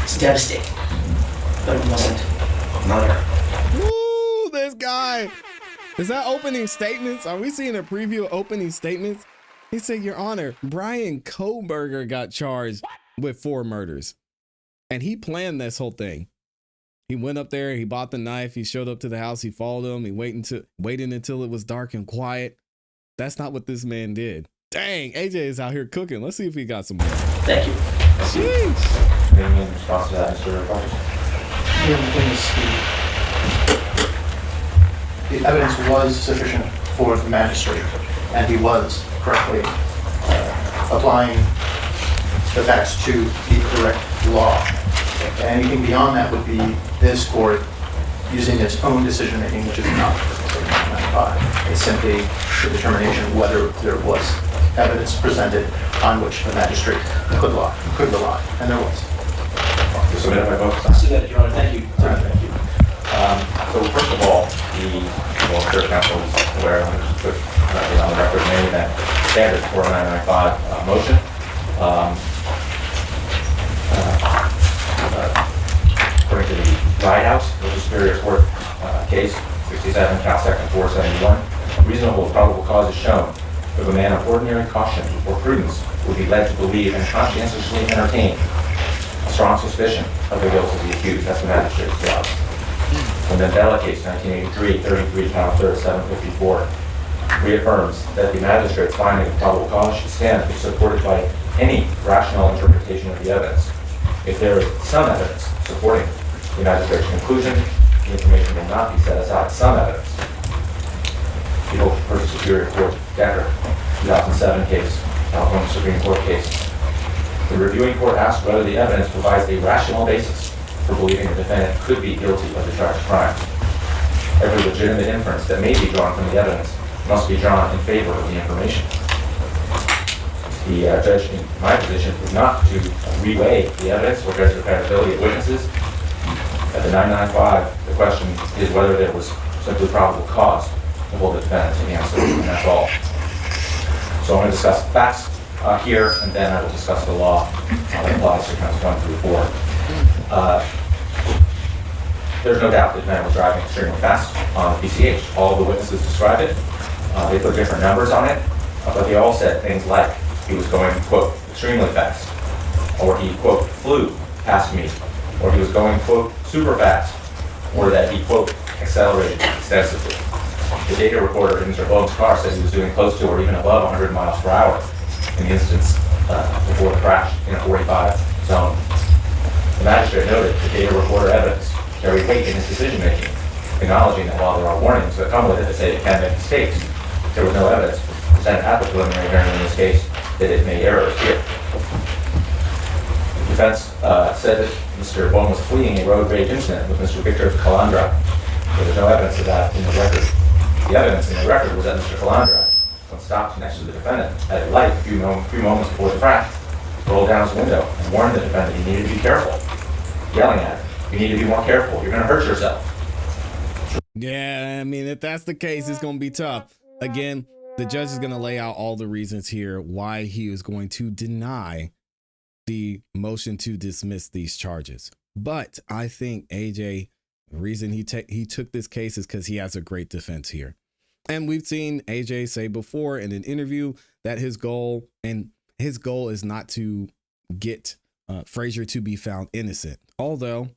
It's devastating. But it wasn't murder. Woo, this guy. Is that opening statements? Are we seeing a preview of opening statements? He said, Your Honor, Brian Koberger got charged with 4 murders. And he planned this whole thing. He went up there, he bought the knife, he showed up to the house, he followed him, he waited until it was dark and quiet. That's not what this man did. Dang, AJ is out here cooking. Let's see if he got some more. Thank you. Jeez. Any response to that, Mr. Rogers? The evidence was sufficient for the magistrate, and he was correctly applying the facts to the correct law. Anything beyond that would be this court using its own decision-making, which is not Article 95. It's simply the determination whether there was evidence presented on which the magistrate could rely, and there was. Submitted by both sides. Submitted, Your Honor. Thank you. Thank you. So first of all, Church Council is aware, I'm going to put it on the record, made that standard 4995 motion. According to the Ride House, the Superior Court case, 67 Cal 2nd 471, reasonable probable cause is shown if a man of ordinary caution or prudence would be led to believe and conscientiously entertain a strong suspicion of the guilt of the accused. That's the magistrate's job. The Mandela case, 1983, 33 Cal 3rd 754, reaffirms that the magistrate's finding of probable cause should stand if supported by any rational interpretation of the evidence. If there is some evidence supporting the magistrate's conclusion, the information will not be set aside. Some evidence. People versus Superior Court, Decker, 2007 case, California Supreme Court case. The reviewing court asked whether the evidence provides a rational basis for believing the defendant could be guilty of the charged crime. every legitimate inference that may be drawn from the evidence must be drawn in favor of the information. The judge, in my position, is not to reweigh the evidence or judge the credibility of witnesses. At the 995, the question is whether there was simply probable cause to hold the defendant to answer, and that's all. So I'm going to discuss the facts here, and then I will discuss the law that applies to counts 1 through 4. There's no doubt the defendant was driving extremely fast on the PCH. All of the witnesses described it. They put different numbers on it, but they all said things like he was going, quote, extremely fast, or he, quote, flew past me, or he was going, quote, super fast, or that he, quote, accelerated extensively. The data recorder in Mr. Bohm's car said he was doing close to or even above 100 miles per hour in the instance before the crash in a 45 zone. The magistrate noted the data recorder evidence carried weight in his decision-making, acknowledging that while there are warnings that come with it that say it can make mistakes, there was no evidence presented at the preliminary hearing in this case that it made errors here. The defense said that Mr. Bohm was fleeing a road rage incident with Mr. Victor Calandra. There was no evidence of that in the record. The evidence in the record was that Mr. Calandra, when stopped next to the defendant at a light a few moments before the crash, rolled down his window and warned the defendant he needed to be careful, yelling at him, "You need to be more careful. You're going to hurt yourself." Yeah, I mean, if that's the case, it's going to be tough. Again, the judge is going to lay out all the reasons here why he is going to deny the motion to dismiss these charges. But I think AJ, the reason he took this case is because he has a great defense here. And we've seen AJ say before in an interview that his goal is not to get Frazier to be found innocent. Although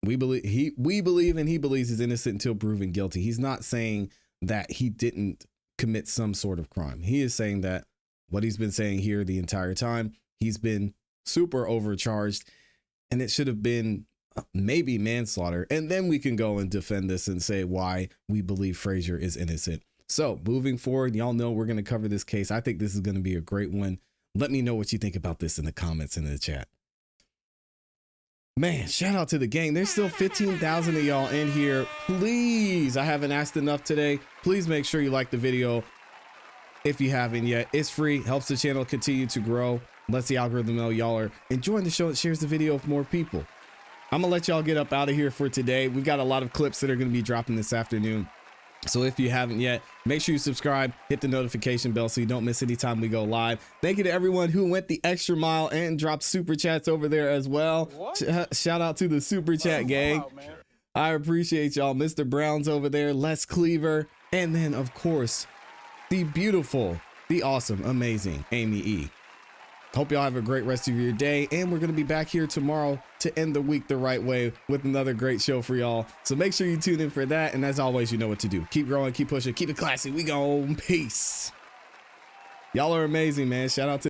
we believe and he believes he's innocent until proven guilty. He's not saying that he didn't commit some sort of crime. He is saying that what he's been saying here the entire time, he's been super overcharged and it should have been maybe manslaughter. And then we can go and defend this and say why we believe Frazier is innocent. So moving forward, y'all know we're going to cover this case. I think this is going to be a great one. Let me know what you think about this in the comments and in the chat. Man, shout out to the gang. There's still 15,000 of y'all in here. Please, I haven't asked enough today. Please make sure you like the video if you haven't yet. It's free, helps the channel continue to grow. Lets the algorithm know y'all are enjoying the show and shares the video with more people. I'm gonna let y'all get up out of here for today. We've got a lot of clips that are gonna be dropping this afternoon. So if you haven't yet, make sure you subscribe, hit the notification bell so you don't miss any time we go live. Thank you to everyone who went the extra mile and dropped super chats over there as well. Shout out to the super chat gang. I appreciate y'all. Mr. Brown's over there, Les Cleaver, and then of course, the beautiful, the awesome, amazing Amy E. Hope y'all have a great rest of your day, and we're going to be back here tomorrow to end the week the right way with another great show for y'all. So make sure you tune in for that, and as always, you know what to do. Keep growing, keep pushing, keep it classy. We go. Peace. Y'all are amazing, man. Shout out to